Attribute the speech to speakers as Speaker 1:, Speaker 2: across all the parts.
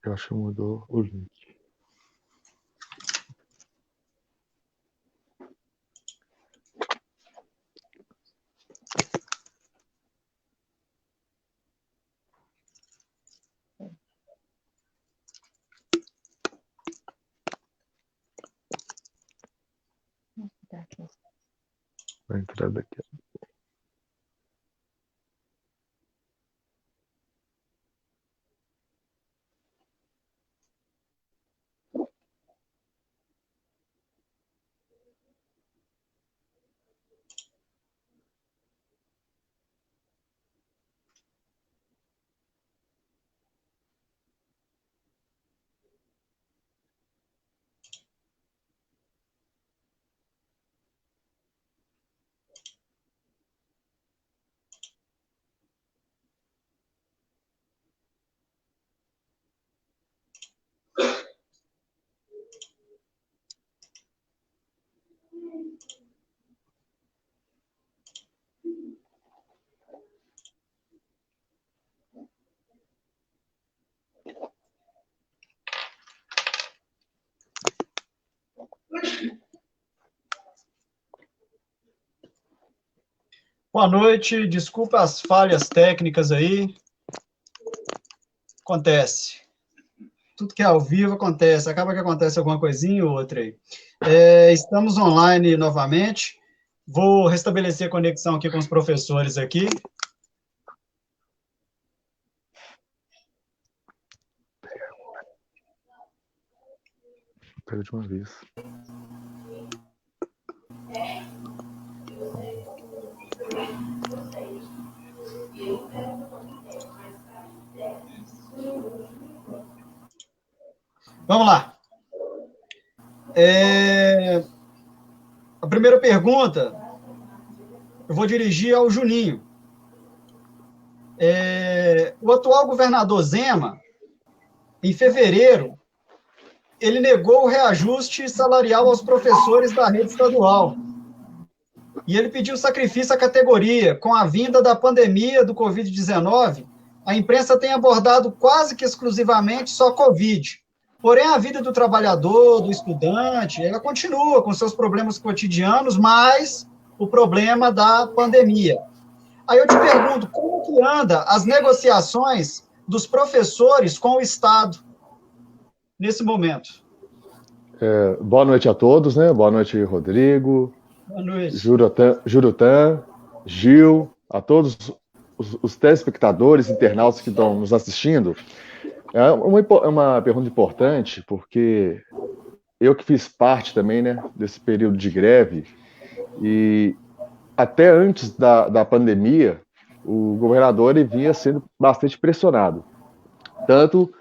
Speaker 1: Eu acho que mudou o link. Vai entrar daqui.
Speaker 2: Boa noite, desculpa as falhas técnicas aí. Acontece. Tudo que é ao vivo acontece, acaba que acontece alguma coisinha ou outra aí. Estamos online novamente. Vou restabelecer a conexão aqui com os professores aqui.
Speaker 1: Pega de uma vez.
Speaker 2: Vamos lá. A primeira pergunta eu vou dirigir ao Juninho. O atual governador Zema, em fevereiro, ele negou o reajuste salarial aos professores da rede estadual. E ele pediu sacrifício à categoria. Com a vinda da pandemia do Covid-19, a imprensa tem abordado quase que exclusivamente só Covid. Porém, a vida do trabalhador, do estudante, ela continua com seus problemas cotidianos, mais o problema da pandemia. Aí eu te pergunto, como que anda as negociações dos professores com o Estado nesse momento?
Speaker 1: Boa noite a todos, né? Boa noite, Rodrigo.
Speaker 2: Boa noite.
Speaker 1: Jurutan, Gil, a todos os telespectadores, internautas que estão nos assistindo. É uma pergunta importante, porque eu que fiz parte também, né, desse período de greve, e até antes da pandemia, o governador ele vinha sendo bastante pressionado, tanto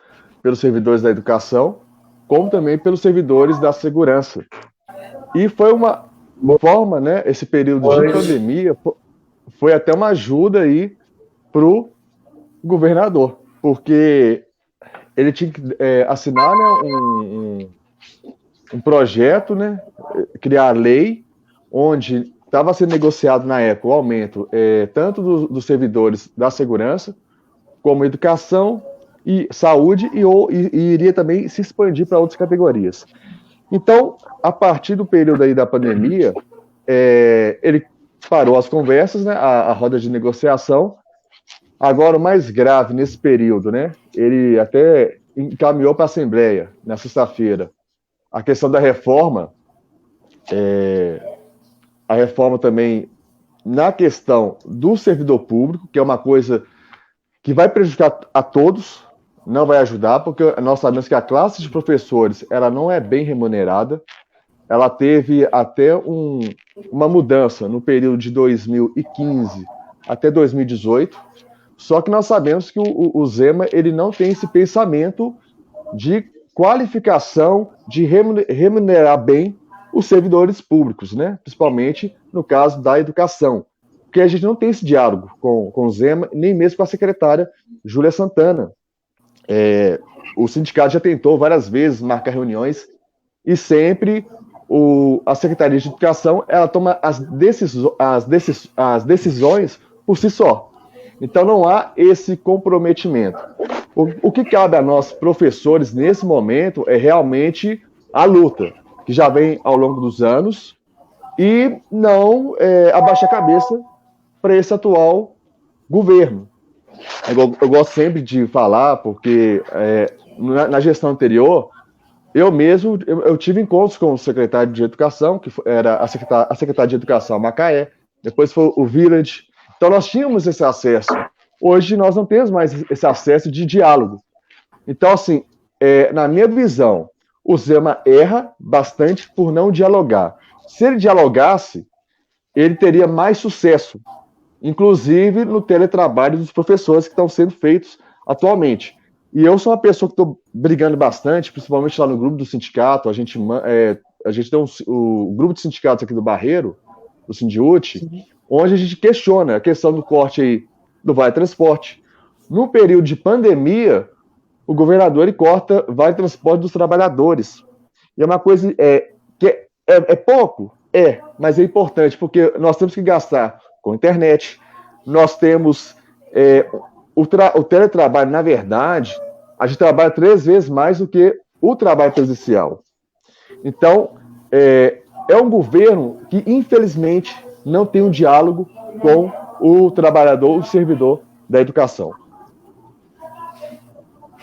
Speaker 1: pelos servidores da educação, como também pelos servidores da segurança. E foi uma forma, né, esse período de pandemia, foi até uma ajuda aí para o governador, porque ele tinha que assinar, né, um projeto, né, criar a lei, onde estava sendo negociado na época o aumento tanto dos servidores da segurança, como educação e saúde, e iria também se expandir para outras categorias. Então, a partir do período aí da pandemia, ele parou as conversas, né, a roda de negociação. Agora, o mais grave nesse período, né, ele até encaminhou para a Assembleia, na sexta-feira, a questão da reforma, a reforma também na questão do servidor público, que é uma coisa que vai prejudicar a todos, não vai ajudar, porque nós sabemos que a classe de professores ela não é bem remunerada, ela teve até uma mudança no período de 2015 até 2018, só que nós sabemos que o Zema ele não tem esse pensamento de qualificação, de remunerar bem os servidores públicos, né? Principalmente no caso da educação, porque a gente não tem esse diálogo com o Zema, nem mesmo com a secretária Júlia Santana. O sindicato já tentou várias vezes marcar reuniões e sempre a Secretaria de Educação ela toma as decisões por si só. Então não há esse comprometimento. O que cabe a nós, professores, nesse momento, é realmente a luta, que já vem ao longo dos anos, e não abaixar a cabeça para esse atual governo. Eu gosto sempre de falar, porque na gestão anterior, eu mesmo eu tive encontros com o secretário de Educação, que era a secretária de Educação Macaé, depois foi o Village. Então, nós tínhamos esse acesso. Hoje, nós não temos mais esse acesso de diálogo. Então, assim, na minha visão, o Zema erra bastante por não dialogar. Se ele dialogasse, ele teria mais sucesso, inclusive no teletrabalho dos professores que estão sendo feitos atualmente. E eu sou uma pessoa que estou brigando bastante, principalmente lá no grupo do sindicato. A gente tem o grupo de sindicatos aqui do Barreiro, do Sindiúti, onde a gente questiona a questão do corte aí do Vale Transporte. No período de pandemia, o governador ele corta Vale Transporte dos trabalhadores. E é uma coisa que é pouco, mas é importante, porque nós temos que gastar com internet, nós temos o teletrabalho, na verdade, a gente trabalha 3 vezes mais do que o trabalho presencial. Então, é um governo que, infelizmente, não tem um diálogo com o trabalhador, o servidor da educação.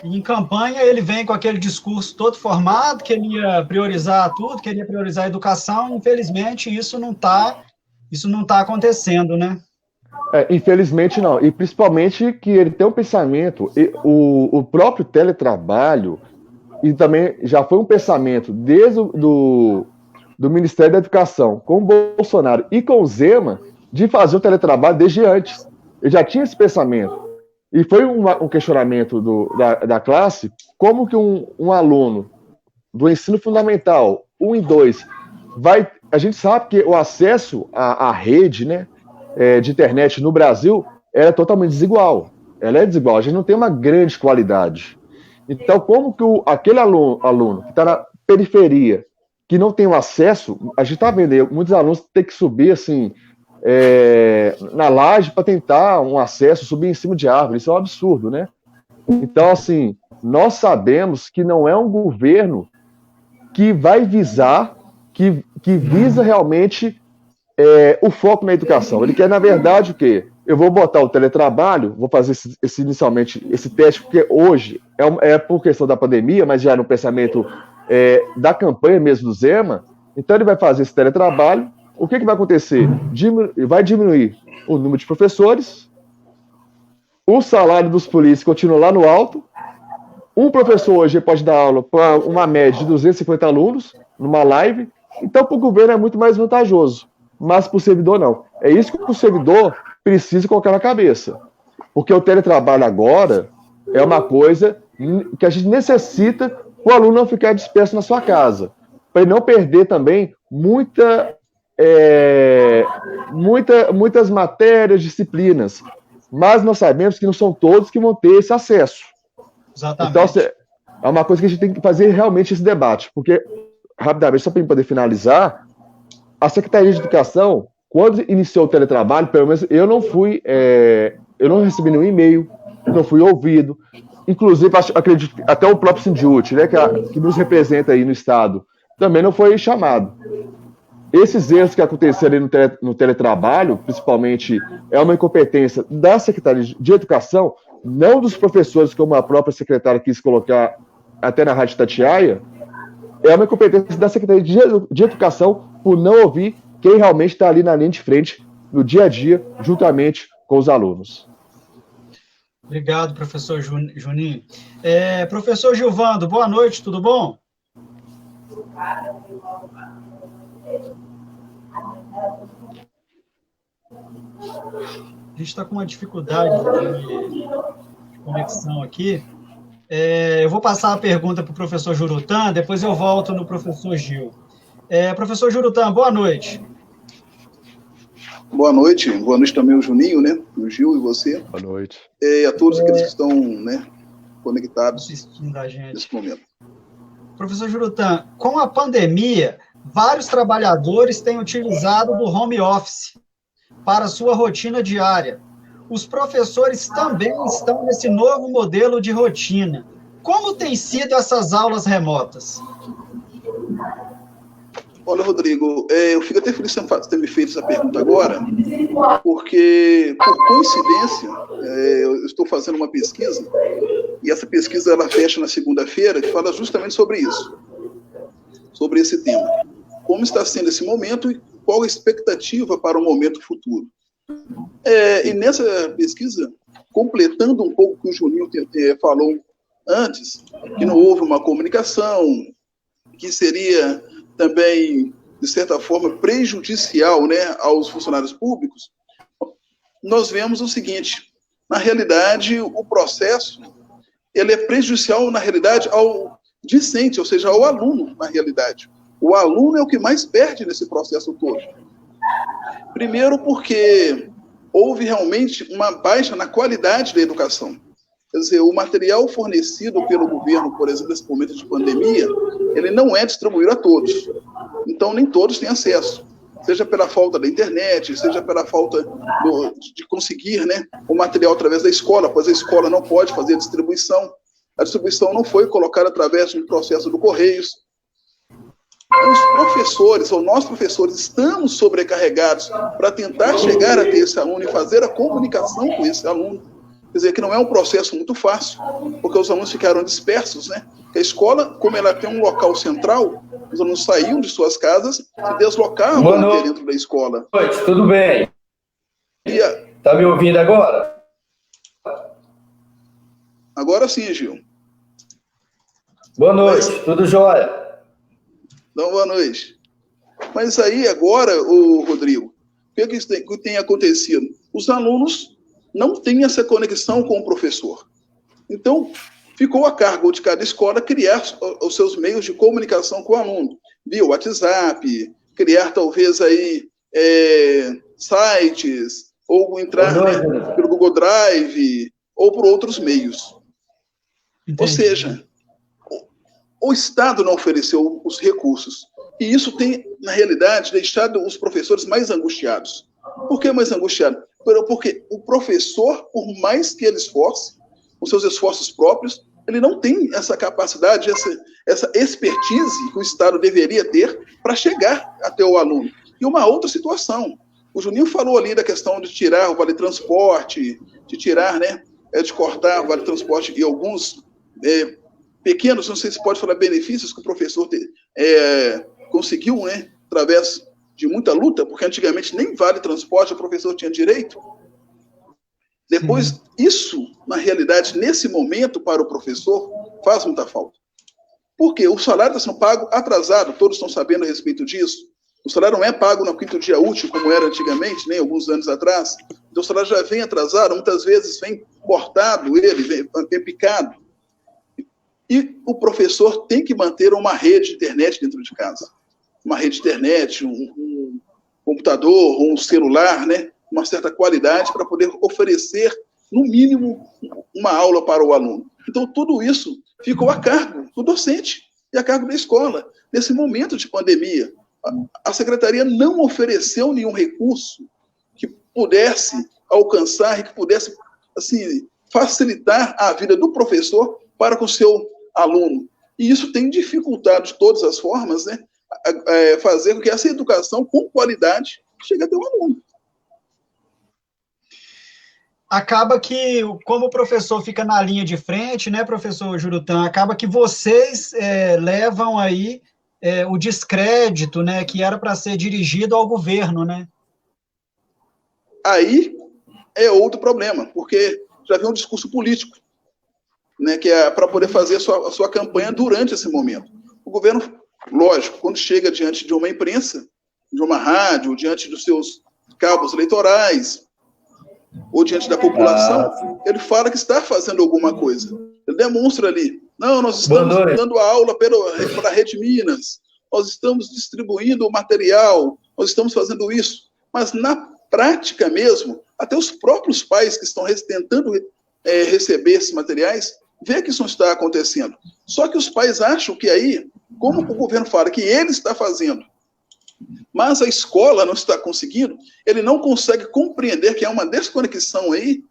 Speaker 2: Em campanha, ele vem com aquele discurso todo formado, que ele ia priorizar tudo, queria priorizar a educação. Infelizmente, isso não tá acontecendo, né?
Speaker 1: Infelizmente não, e principalmente que ele tem um pensamento, o próprio teletrabalho, e também já foi um pensamento desde do Ministério da Educação, com o Bolsonaro e com o Zema, de fazer o teletrabalho desde antes. Ele já tinha esse pensamento. E foi um questionamento da classe, como que um aluno do ensino fundamental, 1 e 2, a gente sabe que o acesso à rede, né, de internet no Brasil é totalmente desigual. Ela é desigual, a gente não tem uma grande qualidade. Então, como que aquele aluno que está na periferia, que não tem o acesso, a gente está vendo aí, muitos alunos têm que subir assim, na laje para tentar um acesso, subir em cima de árvore. Isso é um absurdo, né? Então, assim, nós sabemos que não é um governo que vai visar, que visa realmente o foco na educação. Ele quer, na verdade, o quê? Eu vou botar o teletrabalho, vou fazer inicialmente esse teste, porque hoje é por questão da pandemia, mas já no pensamento da campanha mesmo do Zema. Então ele vai fazer esse teletrabalho. O que vai acontecer? Vai diminuir o número de professores, o salário dos polícias continua lá no alto. Um professor hoje pode dar aula para uma média de 250 alunos, numa live. Então, para o governo é muito mais vantajoso, mas para o servidor não. É isso que o servidor precisa colocar na cabeça. Porque o teletrabalho agora é uma coisa que a gente necessita para o aluno não ficar disperso na sua casa, para ele não perder também muitas matérias, disciplinas. Mas nós sabemos que não são todos que vão ter esse acesso.
Speaker 2: Exatamente.
Speaker 1: Então, é uma coisa que a gente tem que fazer realmente esse debate, porque, rapidamente, só para poder finalizar, a Secretaria de Educação, quando iniciou o teletrabalho, pelo menos eu não recebi nenhum e-mail, não fui ouvido. Inclusive, acredito que até o próprio Sindiúti, né, que nos representa aí no Estado, também não foi chamado. Esses erros que aconteceram aí no teletrabalho, principalmente, é uma incompetência da Secretaria de Educação, não dos professores, como a própria secretária quis colocar até na Rádio Itatiaia, é uma incompetência da Secretaria de Educação por não ouvir quem realmente está ali na linha de frente, no dia a dia, juntamente com os alunos.
Speaker 2: Obrigado, professor Juninho. Professor Gilvando, boa noite, tudo bom? A gente está com uma dificuldade de conexão aqui. Eu vou passar a pergunta para o professor Jurutan, depois eu volto no professor Gil. Professor Jurutan, boa noite.
Speaker 3: Boa noite também o Juninho, né? O Gil e você.
Speaker 1: Boa noite.
Speaker 3: E a todos aqueles que estão, né, conectados
Speaker 2: assistindo a gente
Speaker 3: nesse momento.
Speaker 2: Professor Jurutan, com a pandemia, vários trabalhadores têm utilizado do home office para sua rotina diária. os professores também estão nesse novo modelo de rotina. Como têm sido essas aulas remotas?
Speaker 3: Olha, Rodrigo, eu fico até feliz de ter me feito essa pergunta agora, porque, por coincidência, eu estou fazendo uma pesquisa, e essa pesquisa ela fecha na segunda-feira, que fala justamente sobre isso, sobre esse tema. Como está sendo esse momento e qual a expectativa para o momento futuro. E nessa pesquisa, completando um pouco o que o Juninho falou antes, que não houve uma comunicação, que seria também, de certa forma, prejudicial, né, aos funcionários públicos, nós vemos o seguinte: na realidade, o processo ele é prejudicial, na realidade, ao discente, ou seja, ao aluno, na realidade. O aluno é o que mais perde nesse processo todo. Primeiro porque houve realmente uma baixa na qualidade da educação. Quer dizer, o material fornecido pelo governo, por exemplo, nesse momento de pandemia, ele não é distribuído a todos. Então, nem todos têm acesso. Seja pela falta da internet, seja pela falta de conseguir, né, o material através da escola, pois a escola não pode fazer a distribuição. A distribuição não foi colocada através de um processo do Correios. Os professores, ou nós professores, estamos sobrecarregados para tentar chegar até esse aluno e fazer a comunicação com esse aluno. Quer dizer, que não é um processo muito fácil, porque os alunos ficaram dispersos, né? A escola, como ela tem um local central, os alunos saíam de suas casas e deslocavam até dentro da escola.
Speaker 4: Boa noite, tudo bem? Está me ouvindo agora?
Speaker 3: Agora sim, Gil.
Speaker 4: Boa noite, tudo jóia?
Speaker 3: Então, boa noite. Mas aí, agora, Rodrigo, o que tem acontecido? Os alunos não têm essa conexão com o professor. Então, ficou a cargo de cada escola criar os seus meios de comunicação com o aluno, via WhatsApp, criar talvez aí sites, ou entrar pelo Google Drive, ou por outros meios. Entendi. Ou seja, o Estado não ofereceu os recursos. E isso tem, na realidade, deixado os professores mais angustiados. Por que mais angustiado? Porque o professor, por mais que ele esforce, os seus esforços próprios, ele não tem essa capacidade, essa expertise que o Estado deveria ter para chegar até o aluno. E uma outra situação, o Juninho falou ali da questão de tirar o vale-transporte, de tirar, né, de cortar o vale-transporte e alguns pequenos, não sei se pode falar benefícios que o professor conseguiu, né, através de muita luta, porque antigamente nem vale-transporte o professor tinha direito. Depois, isso, na realidade, nesse momento, para o professor, faz muita falta. Por quê? O salário está sendo pago atrasado, todos estão sabendo a respeito disso. O salário não é pago no quinto dia útil, como era antigamente, nem alguns anos atrás. Então, o salário já vem atrasado, muitas vezes vem cortado, ele vem picado. E o professor tem que manter uma rede de internet dentro de casa. Uma rede de internet, um computador, um celular, né? Uma certa qualidade para poder oferecer, no mínimo, uma aula para o aluno. Então, tudo isso ficou a cargo do docente e a cargo da escola. Nesse momento de pandemia, a secretaria não ofereceu nenhum recurso que pudesse alcançar e que pudesse, assim, facilitar a vida do professor para com o seu aluno. E isso tem dificultado, de todas as formas, né, fazer com que essa educação com qualidade chegue até o aluno.
Speaker 2: Acaba que, como o professor fica na linha de frente, né, professor Jurutã, acaba que vocês levam aí o descrédito, né, que era para ser dirigido ao governo, né?
Speaker 3: Aí é outro problema, porque já vem um discurso político, né, que é para poder fazer a sua campanha durante esse momento. O governo, lógico, quando chega diante de uma imprensa, de uma rádio, diante dos seus cabos eleitorais, ou diante da população, ele fala que está fazendo alguma coisa. Ele demonstra ali, não, nós estamos dando aula para a Rede Minas, nós estamos distribuindo o material, nós estamos fazendo isso. Mas, na prática mesmo, até os próprios pais que estão tentando receber esses materiais, vê que isso não está acontecendo. Só que os pais acham que aí, como o governo fala que ele está fazendo, mas a escola não está conseguindo, ele não consegue compreender que há uma desconexão aí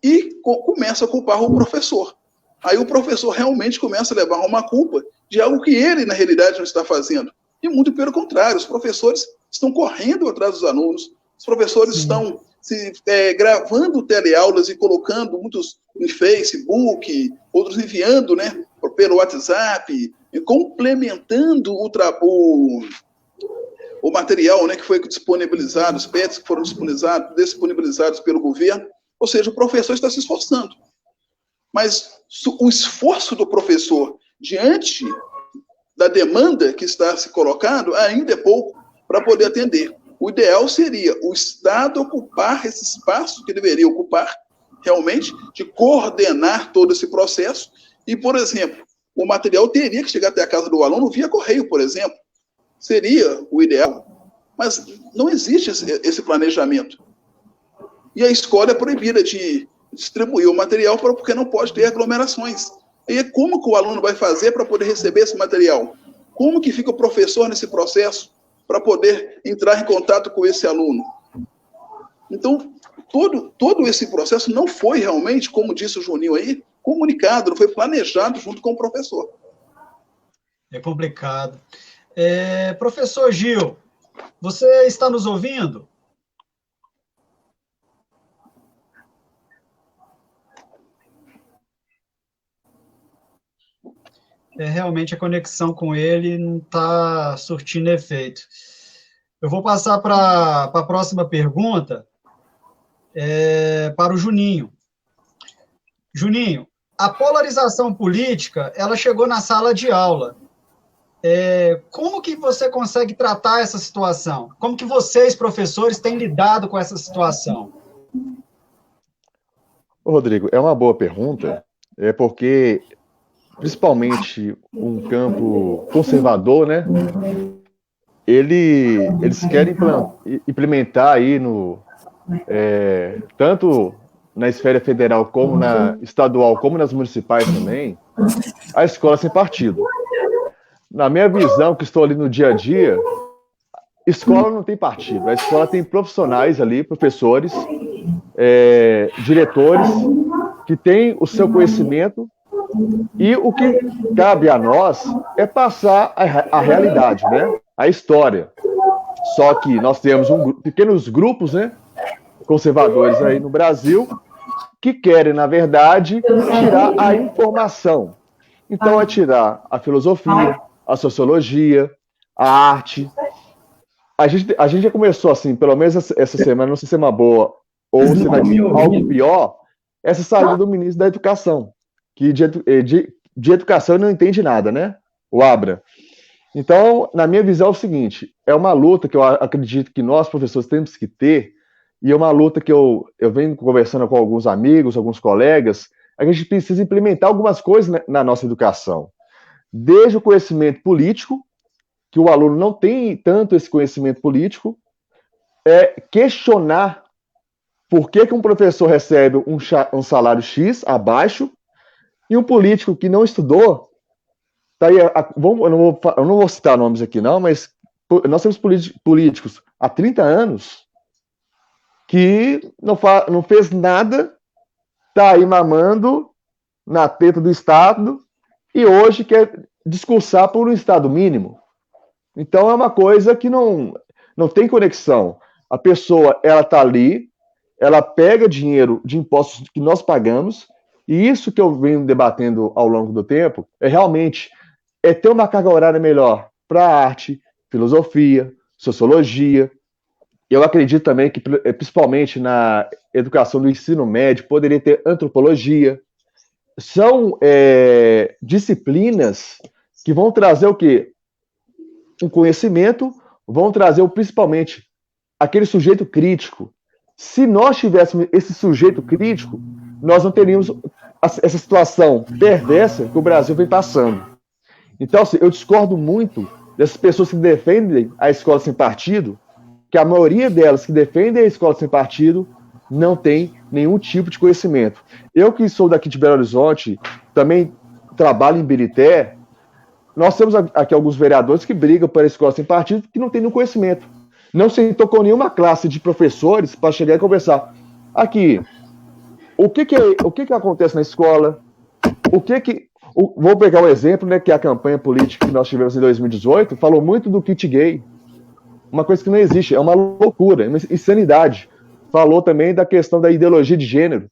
Speaker 3: e começa a culpar o professor. Aí o professor realmente começa a levar uma culpa de algo que ele, na realidade, não está fazendo. E muito pelo contrário, os professores estão correndo atrás dos alunos, os professores estão gravando teleaulas e colocando muitos em Facebook, outros enviando, né, pelo WhatsApp, e complementando o material, né, que foi disponibilizado, os PETs que foram disponibilizados pelo governo. Ou seja, o professor está se esforçando. Mas o esforço do professor diante da demanda que está se colocando ainda é pouco para poder atender. O ideal seria o Estado ocupar esse espaço que deveria ocupar, realmente, de coordenar todo esse processo. E, por exemplo, o material teria que chegar até a casa do aluno via correio, por exemplo. Seria o ideal. Mas não existe esse planejamento. E a escola é proibida de distribuir o material porque não pode ter aglomerações. E como que o aluno vai fazer para poder receber esse material? Como que fica o professor nesse processo para poder entrar em contato com esse aluno? Então, todo esse processo não foi realmente, como disse o Juninho aí, comunicado, não foi planejado junto com o professor.
Speaker 2: É complicado. Professor Gil, você está nos ouvindo? Realmente a conexão com ele não está surtindo efeito. Eu vou passar para a próxima pergunta, para o Juninho. Juninho, a polarização política, ela chegou na sala de aula. Como que você consegue tratar essa situação? Como que vocês, professores, têm lidado com essa situação?
Speaker 1: Rodrigo, é uma boa pergunta, porque principalmente um campo conservador, né? Eles querem implementar aí tanto na esfera federal como na estadual, como nas municipais também, a escola sem partido. Na minha visão, que estou ali no dia a dia, escola não tem partido, a escola tem profissionais ali, professores, diretores, que têm o seu conhecimento. E o que cabe a nós é passar a realidade, né? A história. Só que nós temos pequenos grupos, né, conservadores aí no Brasil que querem, na verdade, tirar a informação. Então, é tirar a filosofia, a sociologia, a arte. A gente já começou assim, pelo menos essa semana, não sei se é uma boa ou se vai ter algo pior, essa saída do ministro da Educação, que de educação não entende nada, né? O Abra. Então, na minha visão, é o seguinte, é uma luta que eu acredito que nós, professores, temos que ter, e é uma luta que eu venho conversando com alguns amigos, alguns colegas, a gente precisa implementar algumas coisas na nossa educação. Desde o conhecimento político, que o aluno não tem tanto esse conhecimento político, questionar por que um professor recebe um salário X abaixo e um político que não estudou, tá aí, eu não vou citar nomes aqui não, mas nós temos políticos há 30 anos que não fez nada, está aí mamando na teta do Estado e hoje quer discursar por um Estado mínimo. Então é uma coisa que não tem conexão. A pessoa, ela está ali, ela pega dinheiro de impostos que nós pagamos, e isso que eu venho debatendo ao longo do tempo realmente ter uma carga horária melhor para arte, filosofia, sociologia. Eu acredito também que, principalmente na educação do ensino médio, poderia ter antropologia. São disciplinas que vão trazer o quê? Um conhecimento, vão trazer principalmente aquele sujeito crítico. Se nós tivéssemos esse sujeito crítico, nós não teríamos essa situação perversa que o Brasil vem passando. Então, assim, eu discordo muito dessas pessoas que defendem a escola sem partido, que a maioria delas que defendem a escola sem partido não tem nenhum tipo de conhecimento. Eu que sou daqui de Belo Horizonte, também trabalho em Birité, nós temos aqui alguns vereadores que brigam pela escola sem partido que não tem nenhum conhecimento. não sentou com nenhuma classe de professores para chegar e conversar. Aqui, o que acontece na escola? Vou pegar um exemplo, né, que é a campanha política que nós tivemos em 2018, falou muito do kit gay, uma coisa que não existe, é uma loucura, é uma insanidade. Falou também da questão da ideologia de gênero.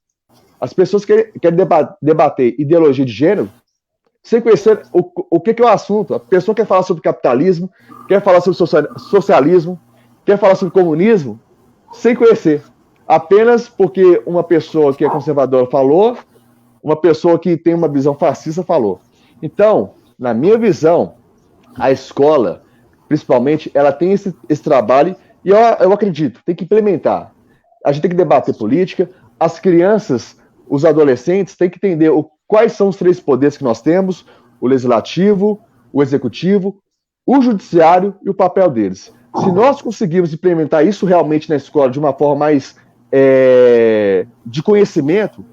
Speaker 1: As pessoas querem debater ideologia de gênero sem conhecer o que é o assunto. A pessoa quer falar sobre capitalismo, quer falar sobre socialismo, quer falar sobre comunismo, sem conhecer. Apenas porque uma pessoa que é conservadora falou, uma pessoa que tem uma visão fascista falou. Então, na minha visão, a escola, principalmente, ela tem esse trabalho, e eu acredito, tem que implementar. A gente tem que debater política, as crianças, os adolescentes têm que entender quais são os 3 poderes que nós temos, o legislativo, o executivo, o judiciário e o papel deles. Se nós conseguirmos implementar isso realmente na escola de uma forma mais de conhecimento,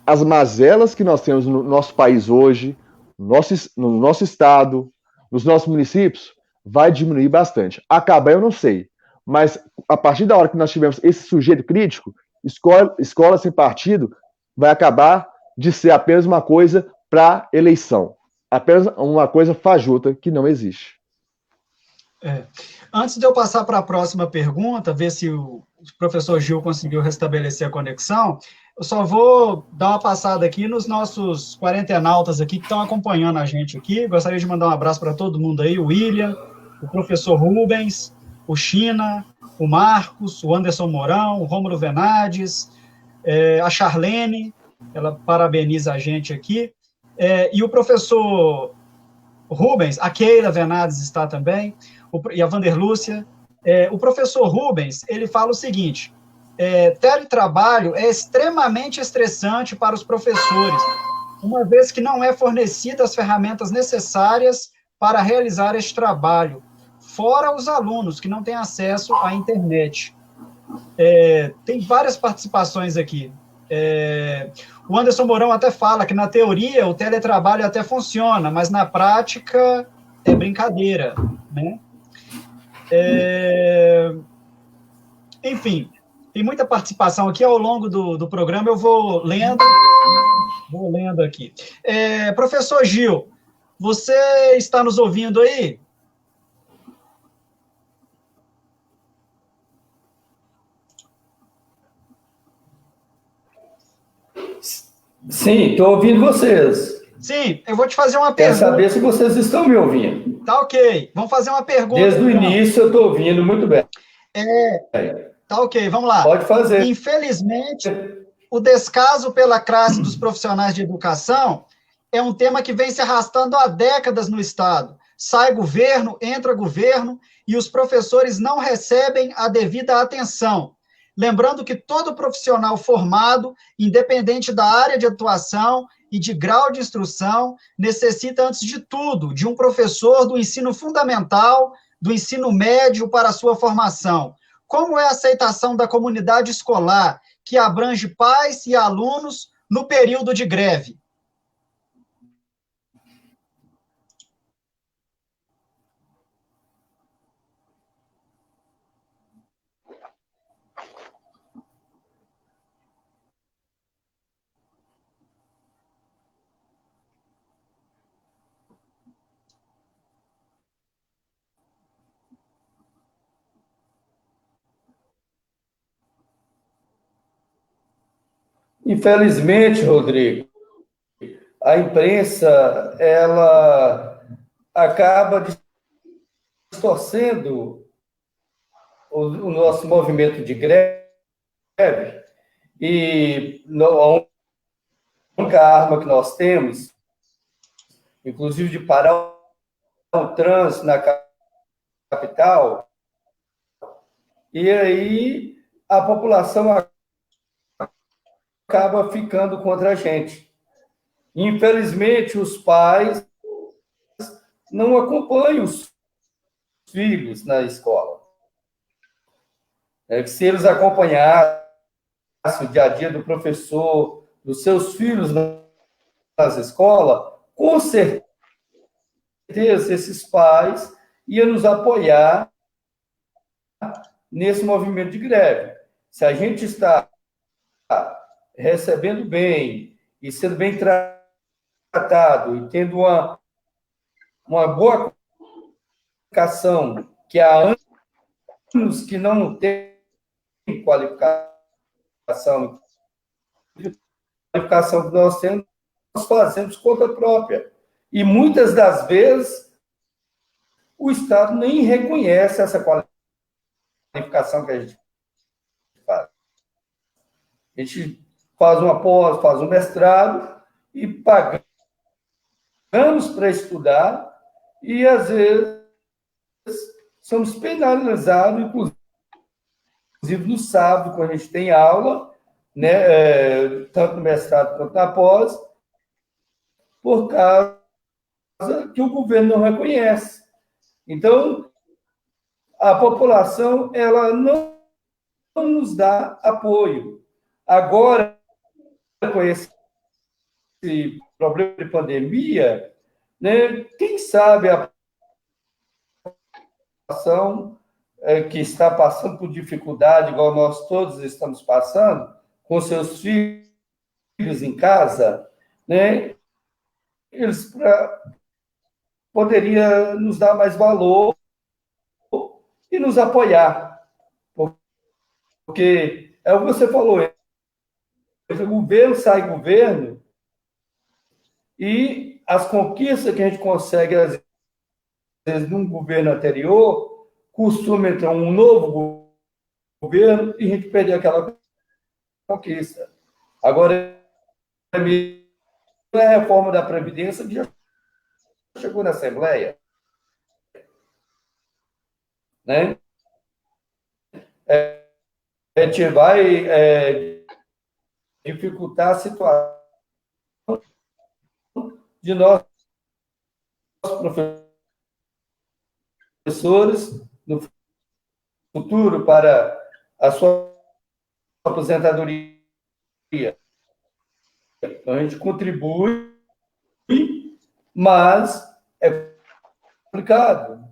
Speaker 1: as mazelas que nós temos no nosso país hoje, no nosso estado, nos nossos municípios, vai diminuir bastante. Acabar eu não sei, mas a partir da hora que nós tivermos esse sujeito crítico, escola sem partido vai acabar de ser apenas uma coisa para eleição, apenas uma coisa fajuta que não existe.
Speaker 2: Antes de eu passar para a próxima pergunta, ver se o professor Gil conseguiu restabelecer a conexão, eu só vou dar uma passada aqui nos nossos quarentenautas aqui que estão acompanhando a gente aqui. Gostaria de mandar um abraço para todo mundo aí, o William, o professor Rubens, o China, o Marcos, o Anderson Mourão, o Rômulo Venades, a Charlene, ela parabeniza a gente aqui, e o professor Rubens, a Keila Venades está também, e a Vanderlúcia. O professor Rubens, ele fala o seguinte: teletrabalho é extremamente estressante para os professores, uma vez que não é fornecida as ferramentas necessárias para realizar este trabalho, fora os alunos que não têm acesso à internet. Tem várias participações aqui. O Anderson Mourão até fala que, na teoria, o teletrabalho até funciona, mas na prática é brincadeira, né? Enfim, tem muita participação aqui ao longo do programa, eu vou lendo aqui. Professor Gil, você está nos ouvindo aí?
Speaker 4: Sim, estou ouvindo vocês.
Speaker 2: Sim, eu vou te fazer uma
Speaker 4: Quero
Speaker 2: pergunta.
Speaker 4: saber se vocês estão me ouvindo.
Speaker 2: Tá ok, vamos fazer uma pergunta.
Speaker 4: Desde o início eu estou ouvindo muito bem.
Speaker 2: Tá ok, vamos lá.
Speaker 4: Pode fazer.
Speaker 2: Infelizmente, o descaso pela classe dos profissionais de educação é um tema que vem se arrastando há décadas no Estado. Sai governo, entra governo, e os professores não recebem a devida atenção. Lembrando que todo profissional formado, independente da área de atuação e de grau de instrução, necessita, antes de tudo, de um professor do ensino fundamental, do ensino médio para a sua formação. Como é a aceitação da comunidade escolar, que abrange pais e alunos, no período de greve?
Speaker 4: Infelizmente, Rodrigo, a imprensa, ela acaba distorcendo o nosso movimento de greve, e a única arma que nós temos, inclusive de parar o trânsito na capital, e aí a população acaba ficando contra a gente. Infelizmente, os pais não acompanham os filhos na escola. Se eles acompanhassem o dia a dia do professor, dos seus filhos nas escolas, com certeza esses pais iam nos apoiar nesse movimento de greve. Se a gente está recebendo bem e sendo bem tratado e tendo uma boa qualificação, que há anos que não tem qualificação, que nós temos, nós fazemos conta própria. E muitas das vezes o Estado nem reconhece essa qualificação que a gente faz. A gente faz uma pós, faz um mestrado e pagamos para estudar e, às vezes, somos penalizados, inclusive no sábado, quando a gente tem aula, né, tanto no mestrado quanto na pós, por causa que o governo não reconhece. Então, a população ela não nos dá apoio. Agora, com esse problema de pandemia, né, quem sabe a população que está passando por dificuldade, igual nós todos estamos passando, com seus filhos em casa, né, eles poderia nos dar mais valor e nos apoiar. Porque é o que você falou, o governo sai governo e as conquistas que a gente consegue, às vezes, num governo anterior, costuma entrar um novo governo e a gente perde aquela conquista. Agora, a reforma da Previdência que já chegou na Assembleia, né? A gente vai dificultar a situação de nós, professores, no futuro, para a sua aposentadoria. Então, a gente contribui, mas é complicado.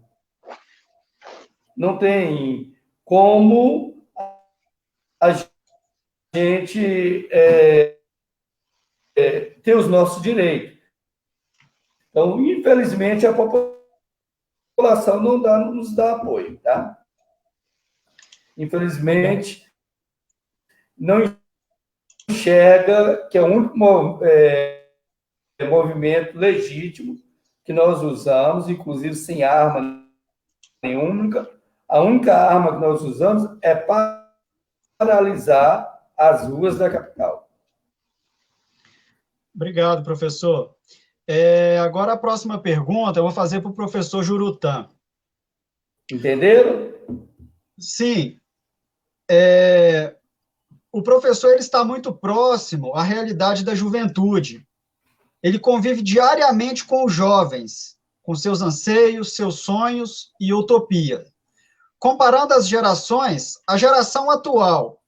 Speaker 4: Não tem como a gente ter os nossos direitos. Então, infelizmente, a população não nos dá apoio, tá? Infelizmente, não enxerga que é o único movimento legítimo que nós usamos, inclusive sem arma nenhuma. A única arma que nós usamos é paralisar as ruas da capital.
Speaker 2: Obrigado, professor. Agora a próxima pergunta eu vou fazer para o professor Jurutã.
Speaker 4: Entenderam?
Speaker 2: Sim. O professor ele está muito próximo à realidade da juventude. Ele convive diariamente com os jovens, com seus anseios, seus sonhos e utopia. Comparando as gerações, a geração atual,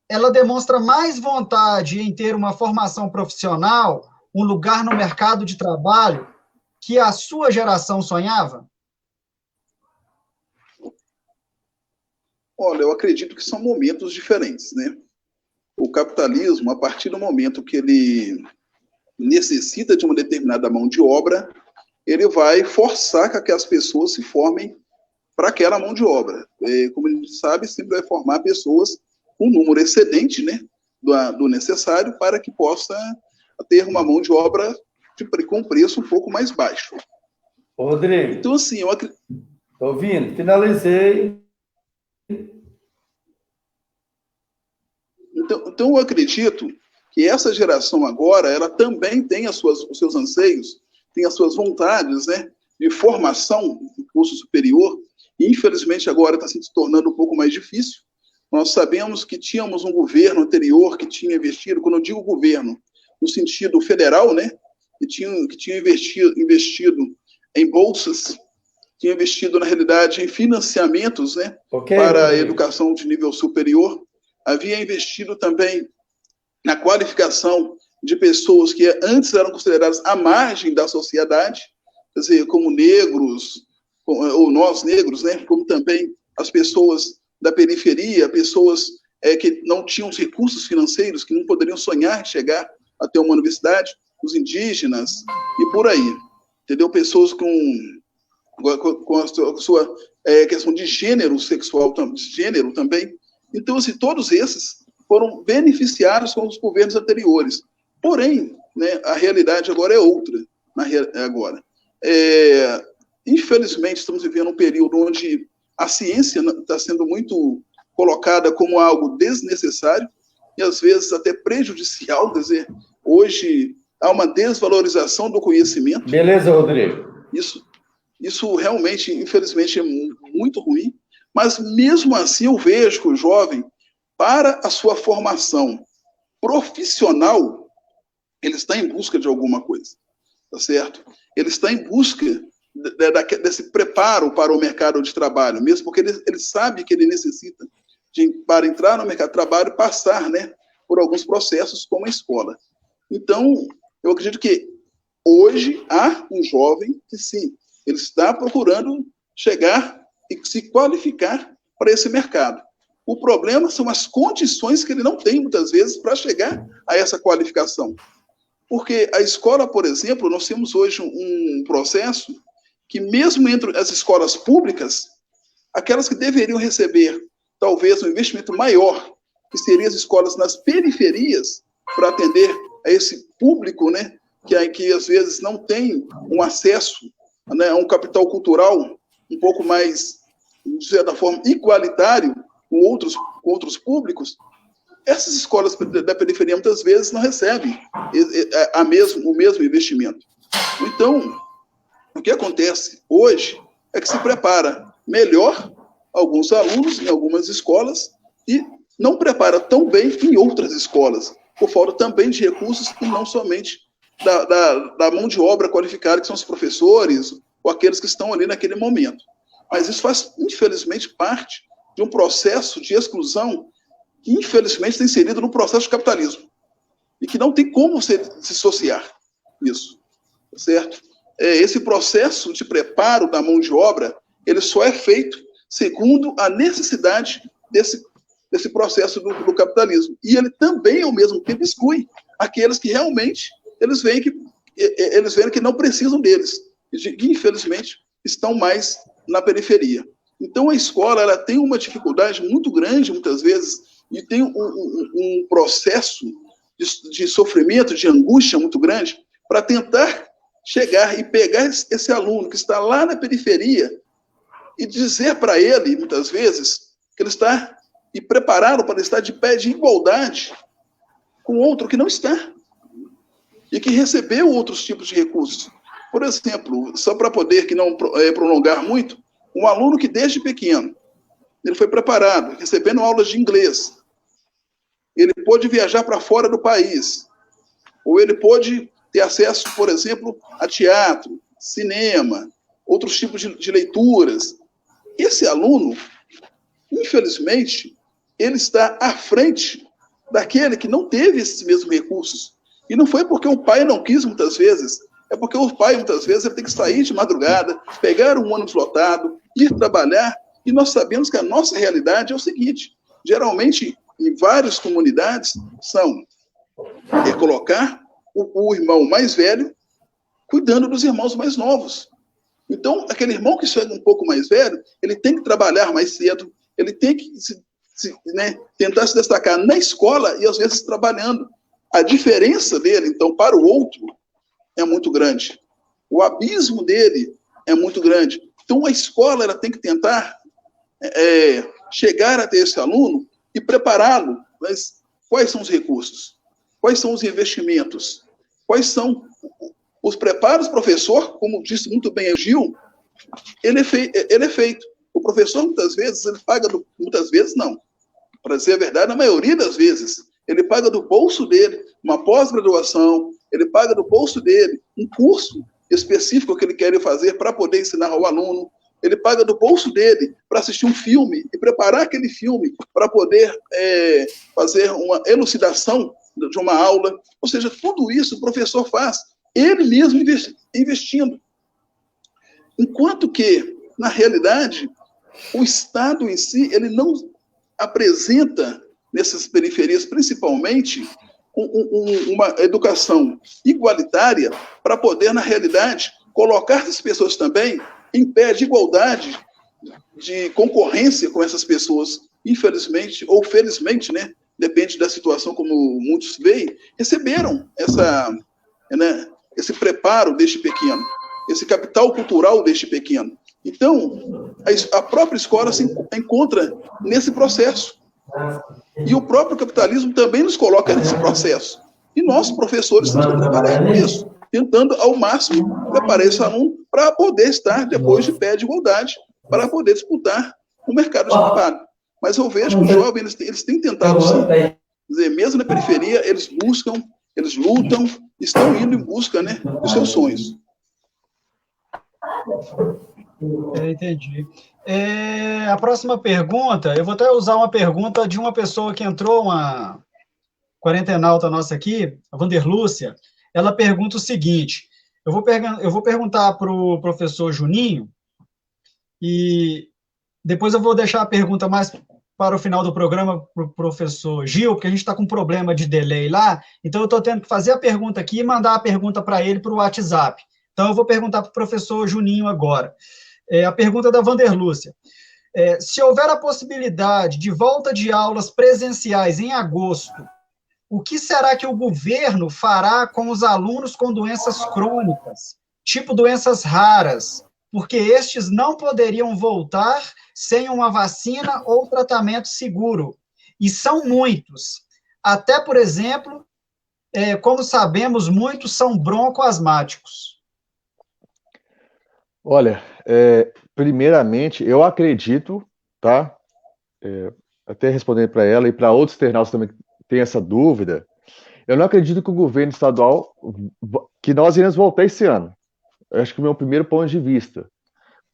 Speaker 2: ela demonstra mais vontade em ter uma formação profissional, um lugar no mercado de trabalho, que a sua geração sonhava?
Speaker 3: Olha, eu acredito que são momentos diferentes, né? O capitalismo, a partir do momento que ele necessita de uma determinada mão de obra, ele vai forçar que as pessoas se formem para aquela mão de obra. Como a gente sabe, sempre vai formar pessoas com um número excedente, né, do necessário para que possa ter uma mão de obra com preço um pouco mais baixo.
Speaker 4: Rodrigo.
Speaker 3: Então, assim, eu acredito...
Speaker 4: Estou ouvindo, finalizei.
Speaker 3: Então, eu acredito que essa geração agora, ela também tem os seus anseios, tem as suas vontades, né, de formação no curso superior, e infelizmente agora está se tornando um pouco mais difícil. Nós sabemos que tínhamos um governo anterior que tinha investido, quando eu digo governo, no sentido federal, né, que tinha investido em bolsas, tinha investido, na realidade, em financiamentos, né, para a educação de nível superior, havia investido também na qualificação de pessoas que antes eram consideradas à margem da sociedade, quer dizer, como negros, ou nós negros, né, como também as pessoas da periferia, pessoas que não tinham os recursos financeiros, que não poderiam sonhar em chegar até uma universidade, os indígenas, e por aí, entendeu? Pessoas com a sua questão de gênero sexual, gênero também. Então, assim, todos esses foram beneficiados com os governos anteriores. Porém, né, a realidade agora é outra. Infelizmente, estamos vivendo um período onde a ciência está sendo muito colocada como algo desnecessário e, às vezes, até prejudicial. Quer dizer, hoje há uma desvalorização do conhecimento.
Speaker 4: Beleza, Rodrigo.
Speaker 3: Isso realmente, infelizmente, é muito ruim. Mas, mesmo assim, eu vejo que o jovem, para a sua formação profissional, ele está em busca de alguma coisa, tá certo? Ele está em busca desse preparo para o mercado de trabalho, mesmo porque ele sabe que ele necessita, para entrar no mercado de trabalho, passar, né, por alguns processos como a escola. Então, eu acredito que hoje há um jovem que, sim, ele está procurando chegar e se qualificar para esse mercado. O problema são as condições que ele não tem, muitas vezes, para chegar a essa qualificação. Porque a escola, por exemplo, nós temos hoje um processo que, mesmo entre as escolas públicas, aquelas que deveriam receber, talvez, um investimento maior, que seriam as escolas nas periferias, para atender a esse público, né, que às vezes não tem um acesso, né, a um capital cultural um pouco mais, de certa forma, igualitário com outros públicos, essas escolas da periferia muitas vezes não recebem o mesmo investimento. Então, o que acontece hoje é que se prepara melhor alguns alunos em algumas escolas e não prepara tão bem em outras escolas, por falta também de recursos e não somente da mão de obra qualificada, que são os professores ou aqueles que estão ali naquele momento. Mas isso faz, infelizmente, parte de um processo de exclusão que, infelizmente, está inserido no processo de capitalismo e que não tem como se dissociar isso, certo? Esse processo de preparo da mão de obra, ele só é feito segundo a necessidade desse processo do capitalismo. E ele também, ao mesmo tempo, exclui aqueles que realmente eles veem que não precisam deles, e, infelizmente, estão mais na periferia. Então, a escola ela tem uma dificuldade muito grande, muitas vezes, e tem um processo de sofrimento, de angústia muito grande, para tentar chegar e pegar esse aluno que está lá na periferia e dizer para ele, muitas vezes, que ele está e prepará-lo para estar de pé de igualdade com outro que não está e que recebeu outros tipos de recursos. Por exemplo, só para poder que não prolongar muito, um aluno que desde pequeno ele foi preparado, recebendo aulas de inglês, ele pôde viajar para fora do país, ou ele pôde ter acesso, por exemplo, a teatro, cinema, outros tipos de leituras. Esse aluno, infelizmente, ele está à frente daquele que não teve esses mesmos recursos. E não foi porque o pai não quis, muitas vezes, é porque o pai, muitas vezes, ele tem que sair de madrugada, pegar um ônibus lotado, ir trabalhar, e nós sabemos que a nossa realidade é o seguinte, geralmente, em várias comunidades, são colocar o irmão mais velho cuidando dos irmãos mais novos. Então, aquele irmão que chega um pouco mais velho, ele tem que trabalhar mais cedo, ele tem que tentar se destacar na escola e, às vezes, trabalhando. A diferença dele, então, para o outro, é muito grande. O abismo dele é muito grande. Então, a escola ela tem que tentar chegar até esse aluno e prepará-lo. Mas quais são os recursos? Quais são os investimentos? Quais são os preparos? Professor, como disse muito bem o Gil, ele é feito. O professor, muitas vezes, ele paga muitas vezes, não. Para dizer a verdade, na maioria das vezes, ele paga do bolso dele uma pós-graduação, ele paga do bolso dele um curso específico que ele quer fazer para poder ensinar ao aluno, ele paga do bolso dele para assistir um filme e preparar aquele filme para poder fazer uma elucidação de uma aula. Ou seja, tudo isso o professor faz, ele mesmo investindo. Enquanto que, na realidade, o Estado em si, ele não apresenta, nessas periferias principalmente, uma educação igualitária para poder, na realidade, colocar essas pessoas também em pé de igualdade, de concorrência com essas pessoas, infelizmente, ou felizmente, né, depende da situação como muitos veem, receberam esse preparo desde pequeno, esse capital cultural desde pequeno. Então, a própria escola se encontra nesse processo. E o próprio capitalismo também nos coloca nesse processo. E nós, professores, temos que trabalhar com isso, tentando ao máximo preparar esse aluno para poder estar depois de pé de igualdade, para poder disputar o mercado de trabalho. Mas eu vejo que os jovens, eles têm tentado, sim. Quer dizer, mesmo na periferia, eles buscam, eles lutam, estão indo em busca, né, dos seus sonhos.
Speaker 2: Entendi. A próxima pergunta, eu vou até usar uma pergunta de uma pessoa que entrou, uma quarentenalta nossa aqui, a Vanderlúcia. Ela pergunta o seguinte, eu vou perguntar para o professor Juninho, e depois eu vou deixar a pergunta mais para o final do programa para o professor Gil, porque a gente está com um problema de delay lá, então eu estou tendo que fazer a pergunta aqui e mandar a pergunta para ele para o WhatsApp. Então eu vou perguntar para o professor Juninho agora. A pergunta da Vanderlúcia. Se houver a possibilidade de volta de aulas presenciais em agosto, o que será que o governo fará com os alunos com doenças crônicas, tipo doenças raras, porque estes não poderiam voltar sem uma vacina ou tratamento seguro? E são muitos. Até, por exemplo, como sabemos, muitos são broncoasmáticos.
Speaker 1: Olha, primeiramente, eu acredito, tá? Até respondendo para ela e para outros internautas também que têm essa dúvida, eu não acredito que o governo estadual, que nós iremos voltar esse ano. Eu acho que é o meu primeiro ponto de vista.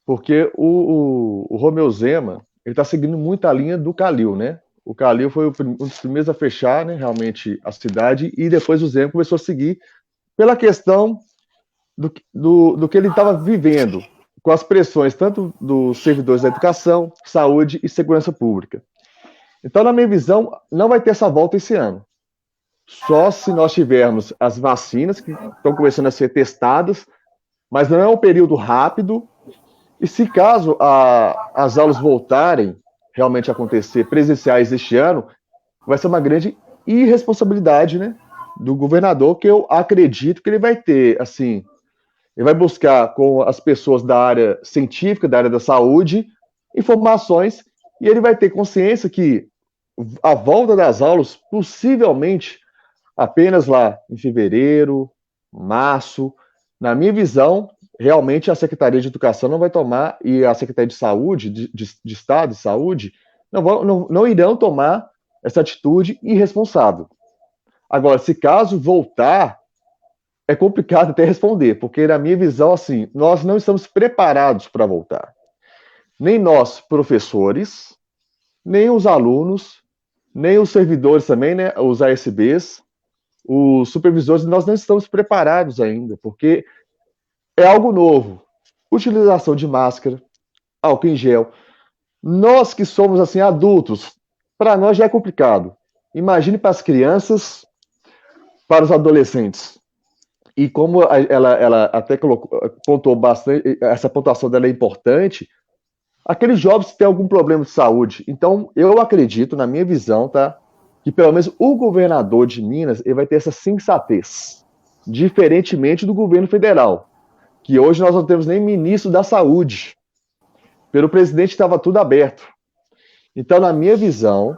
Speaker 1: Porque o Romeu Zema, ele está seguindo muito a linha do Calil, né? O Calil foi um dos primeiros a fechar, né, realmente, a cidade, e depois o Zema começou a seguir pela questão do que ele estava vivendo, com as pressões tanto dos servidores da educação, saúde e segurança pública. Então, na minha visão, não vai ter essa volta esse ano. Só se nós tivermos as vacinas que estão começando a ser testadas, mas não é um período rápido. E se caso as aulas voltarem realmente a acontecer presenciais este ano, vai ser uma grande irresponsabilidade, né, do governador, que eu acredito que ele vai ter, assim, ele vai buscar com as pessoas da área científica, da área da saúde, informações, e ele vai ter consciência que a volta das aulas, possivelmente, apenas lá em fevereiro, março, na minha visão, realmente a Secretaria de Educação não vai tomar, e a Secretaria de Saúde, de Estado de Saúde, não irão tomar essa atitude irresponsável. Agora, se caso voltar, é complicado até responder, porque na minha visão, assim, nós não estamos preparados para voltar. Nem nós, professores, nem os alunos, nem os servidores também, né, os ASBs, os supervisores, nós não estamos preparados ainda, porque é algo novo. Utilização de máscara, álcool em gel. Nós que somos, assim, adultos, para nós já é complicado. Imagine para as crianças, para os adolescentes. E como ela até pontuou bastante, essa pontuação dela é importante, aqueles jovens que têm algum problema de saúde. Então, eu acredito, na minha visão, tá, que pelo menos o governador de Minas ele vai ter essa sensatez, diferentemente do governo federal, que hoje nós não temos nem ministro da saúde. Pelo presidente estava tudo aberto. Então, na minha visão,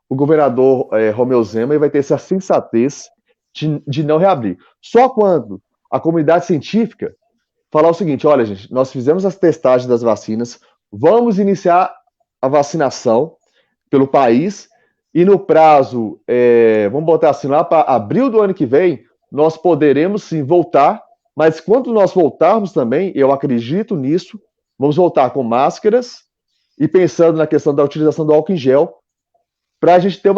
Speaker 1: o governador Romeu Zema ele vai ter essa sensatez de não reabrir. Só quando a comunidade científica falar o seguinte, olha, gente, nós fizemos as testagens das vacinas, vamos iniciar a vacinação pelo país, e no prazo, vamos botar assim, lá para abril do ano que vem, nós poderemos sim voltar, mas quando nós voltarmos também, eu acredito nisso, vamos voltar com máscaras e pensando na questão da utilização do álcool em gel, para a gente ter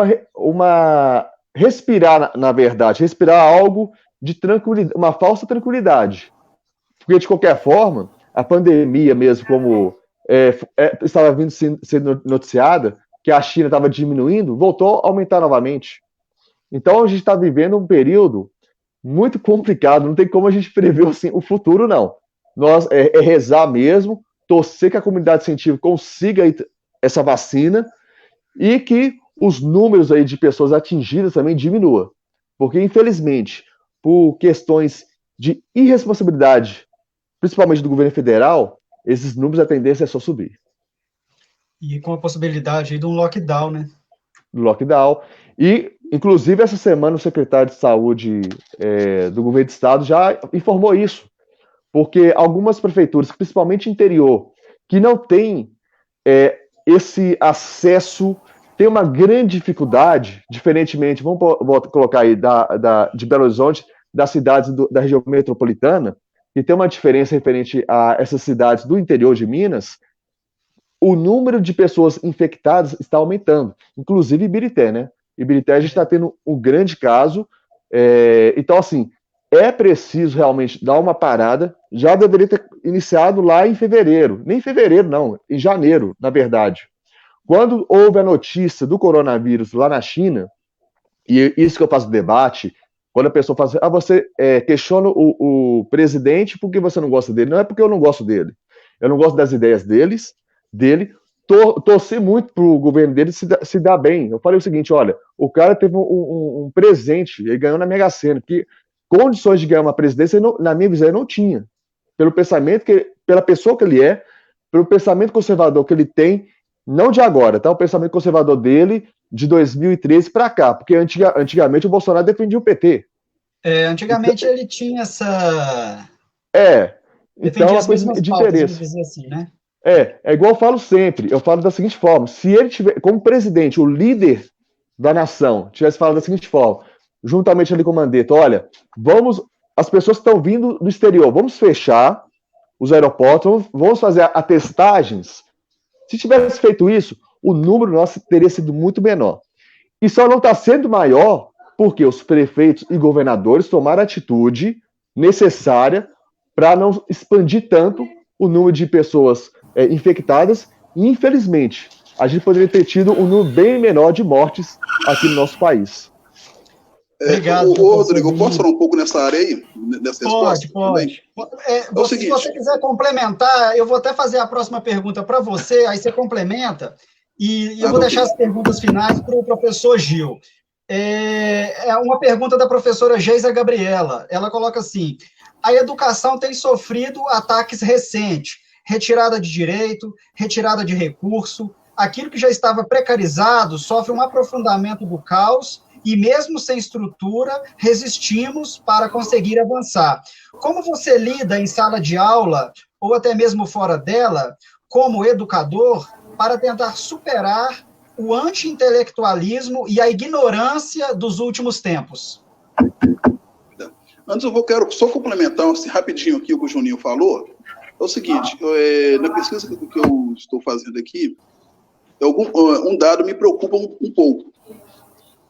Speaker 1: respirar, na verdade, respirar algo de tranquilidade, uma falsa tranquilidade. Porque, de qualquer forma, a pandemia mesmo, como estava vindo sendo noticiada, que a China estava diminuindo, voltou a aumentar novamente. Então, a gente está vivendo um período muito complicado, não tem como a gente prever assim, o futuro, não. Nós rezar mesmo, torcer que a comunidade científica consiga essa vacina e que os números aí de pessoas atingidas também diminua. Porque, infelizmente, por questões de irresponsabilidade, principalmente do governo federal, esses números, a tendência é só subir.
Speaker 2: E com a possibilidade aí de um lockdown, né?
Speaker 1: Lockdown. E, inclusive, essa semana o secretário de Saúde do governo do estado já informou isso. Porque algumas prefeituras, principalmente interior, que não têm esse acesso, tem uma grande dificuldade, diferentemente, vamos colocar aí, de Belo Horizonte, das cidades da região metropolitana, que tem uma diferença referente a essas cidades do interior de Minas, o número de pessoas infectadas está aumentando, inclusive Ibirité, né? Ibirité a gente está tendo um grande caso, então assim, é preciso realmente dar uma parada, já deveria ter iniciado lá em fevereiro, nem em fevereiro não, em janeiro, na verdade. Quando houve a notícia do coronavírus lá na China, e isso que eu faço debate, quando a pessoa fala assim, você questiona o presidente porque você não gosta dele, não é porque eu não gosto dele, eu não gosto das ideias dele, torcer muito para o governo dele se dar bem. Eu falei o seguinte, olha, o cara teve um presente, ele ganhou na Mega Sena, que condições de ganhar uma presidência, na minha visão, ele não tinha. Pelo pensamento, pela pessoa que ele é, pelo pensamento conservador que ele tem, não de agora, tá? O pensamento conservador dele de 2013 para cá, porque antigamente o Bolsonaro defendia o PT.
Speaker 2: Antigamente ele tinha essa...
Speaker 1: Então é uma coisa de interesse.
Speaker 2: Dizer assim, né?
Speaker 1: É igual eu falo sempre, eu falo da seguinte forma, se ele tiver, como presidente, o líder da nação, tivesse falado da seguinte forma, juntamente ali com o Mandetta, olha, as pessoas que estão vindo do exterior, vamos fechar os aeroportos, vamos fazer atestagens. Se tivesse feito isso, o número nosso teria sido muito menor. E só não está sendo maior porque os prefeitos e governadores tomaram a atitude necessária para não expandir tanto o número de pessoas infectadas. E, infelizmente, a gente poderia ter tido um número bem menor de mortes aqui no nosso país.
Speaker 2: Obrigado.
Speaker 3: Rodrigo, eu posso falar um pouco nessa área aí? Nessa resposta?
Speaker 2: Pode. Se você quiser complementar, eu vou até fazer a próxima pergunta para você, aí você complementa, e eu vou deixar as perguntas finais para o professor Gil. É uma pergunta da professora Geisa Gabriela. Ela coloca assim, a educação tem sofrido ataques recentes, retirada de direito, retirada de recurso, aquilo que já estava precarizado sofre um aprofundamento do caos, e mesmo sem estrutura, resistimos para conseguir avançar. Como você lida em sala de aula, ou até mesmo fora dela, como educador, para tentar superar o anti-intelectualismo e a ignorância dos últimos tempos?
Speaker 3: Antes eu quero só complementar assim, rapidinho aqui o que o Juninho falou. É o seguinte, na pesquisa que eu estou fazendo aqui, um dado me preocupa um pouco.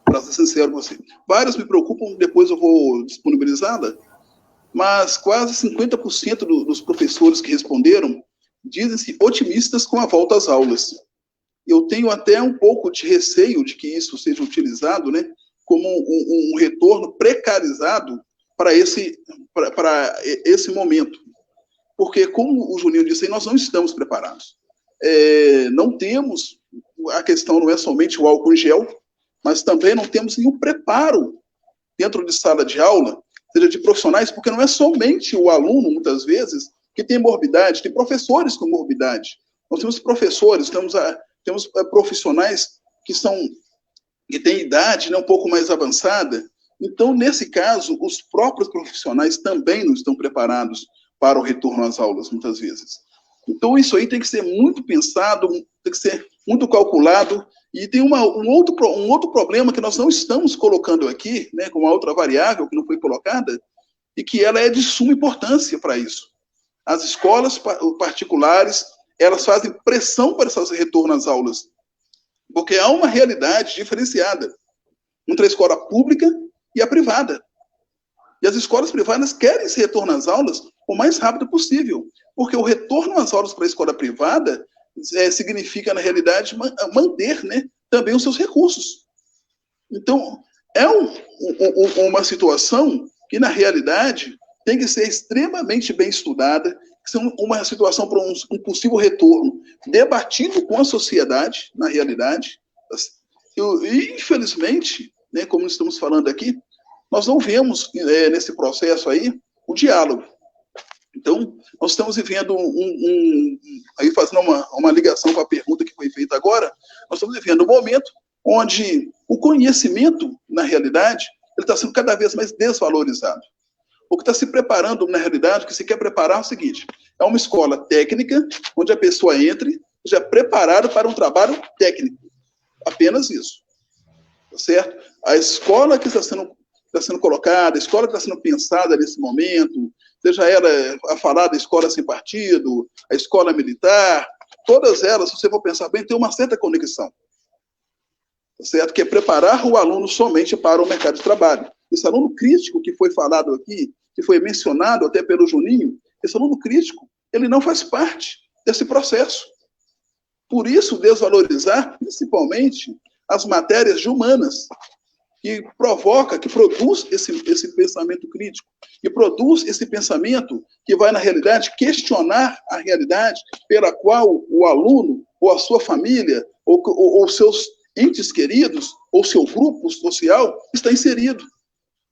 Speaker 3: Para ser sincero com você. Vários me preocupam, depois eu vou disponibilizá-la, mas quase 50% dos professores que responderam dizem-se otimistas com a volta às aulas. Eu tenho até um pouco de receio de que isso seja utilizado, né, como um retorno precarizado para esse momento. Porque, como o Juninho disse, nós não estamos preparados. Não temos, a questão não é somente o álcool em gel, mas também não temos nenhum preparo dentro de sala de aula, seja de profissionais, porque não é somente o aluno, muitas vezes, que tem morbidade, tem professores com morbidade. Nós temos professores, temos profissionais que têm idade, né, um pouco mais avançada. Então, nesse caso, os próprios profissionais também não estão preparados para o retorno às aulas, muitas vezes. Então, isso aí tem que ser muito pensado, tem que ser muito calculado. E tem um outro problema que nós não estamos colocando aqui, né, com uma outra variável que não foi colocada, e que ela é de suma importância para isso. As escolas particulares, elas fazem pressão para esse retorno às aulas, porque há uma realidade diferenciada entre a escola pública e a privada. E as escolas privadas querem esse retorno às aulas o mais rápido possível, porque o retorno às aulas para a escola privada significa, na realidade, manter, né, também os seus recursos. Então, é uma situação que, na realidade, tem que ser extremamente bem estudada, uma situação para um possível retorno debatido com a sociedade, na realidade. E, infelizmente, né, como estamos falando aqui, nós não vemos nesse processo aí o diálogo. Então, nós estamos vivendo aí fazendo uma ligação com a pergunta que foi feita agora, nós estamos vivendo um momento onde o conhecimento, na realidade, ele está sendo cada vez mais desvalorizado. O que está se preparando, na realidade, o que se quer preparar é o seguinte, é uma escola técnica, onde a pessoa entre já preparada para um trabalho técnico. Apenas isso. Tá certo? A escola que está sendo colocada, a escola que está sendo pensada nesse momento, seja ela a falar da escola sem partido, a escola militar, todas elas, se você for pensar bem, tem uma certa conexão. Tá certo? Que é preparar o aluno somente para o mercado de trabalho. Esse aluno crítico que foi falado aqui, que foi mencionado até pelo Juninho, esse aluno crítico, ele não faz parte desse processo. Por isso, desvalorizar, principalmente, as matérias de humanas, que provoca, que produz esse pensamento crítico, que produz esse pensamento que vai, na realidade, questionar a realidade pela qual o aluno, ou a sua família, ou seus entes queridos, ou seu grupo social está inserido.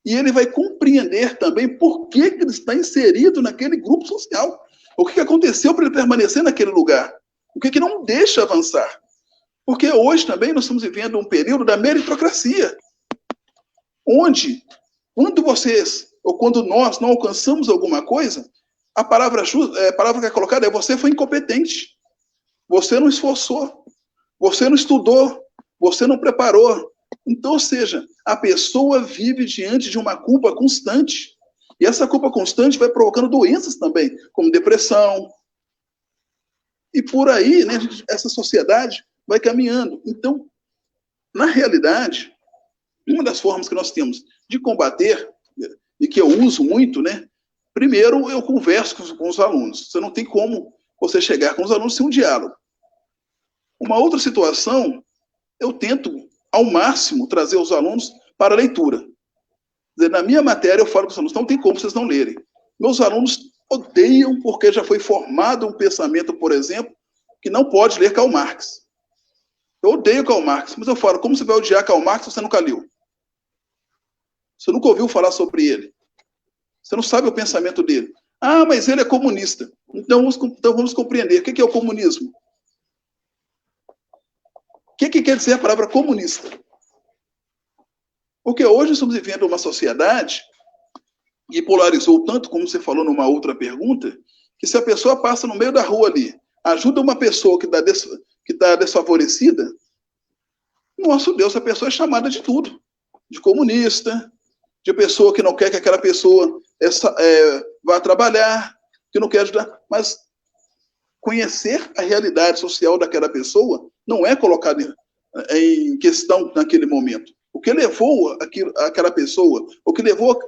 Speaker 3: E ele vai compreender também por que ele está inserido naquele grupo social. O que aconteceu para ele permanecer naquele lugar? O que não deixa avançar? Porque hoje também nós estamos vivendo um período da meritocracia, onde, quando vocês, ou quando nós não alcançamos alguma coisa, a palavra que é colocada é: você foi incompetente, você não esforçou, você não estudou, você não preparou. Então, ou seja, a pessoa vive diante de uma culpa constante. E essa culpa constante vai provocando doenças também, como depressão. E por aí, né, essa sociedade vai caminhando. Então, na realidade, uma das formas que nós temos de combater, e que eu uso muito, né, primeiro eu converso com os alunos. Você não tem como você chegar com os alunos sem um diálogo. Uma outra situação, eu tento, ao máximo, trazer os alunos para a leitura. Quer dizer, na minha matéria, eu falo com os alunos, não tem como vocês não lerem. Meus alunos odeiam, porque já foi formado um pensamento, por exemplo, que não pode ler Karl Marx. Eu odeio Karl Marx, mas eu falo, como você vai odiar Karl Marx se você nunca leu? Você nunca ouviu falar sobre ele. Você não sabe o pensamento dele. Ah, mas ele é comunista. Então vamos compreender. O que é o comunismo? O que quer dizer a palavra comunista? Porque hoje estamos vivendo uma sociedade que polarizou tanto, como você falou numa outra pergunta, que se a pessoa passa no meio da rua ali, ajuda uma pessoa que está desfavorecida, nosso Deus, a pessoa é chamada de tudo. De comunista, de pessoa que não quer que aquela pessoa vá trabalhar, que não quer ajudar. Mas conhecer a realidade social daquela pessoa não é colocado em questão naquele momento. O que levou aquela pessoa, o que levou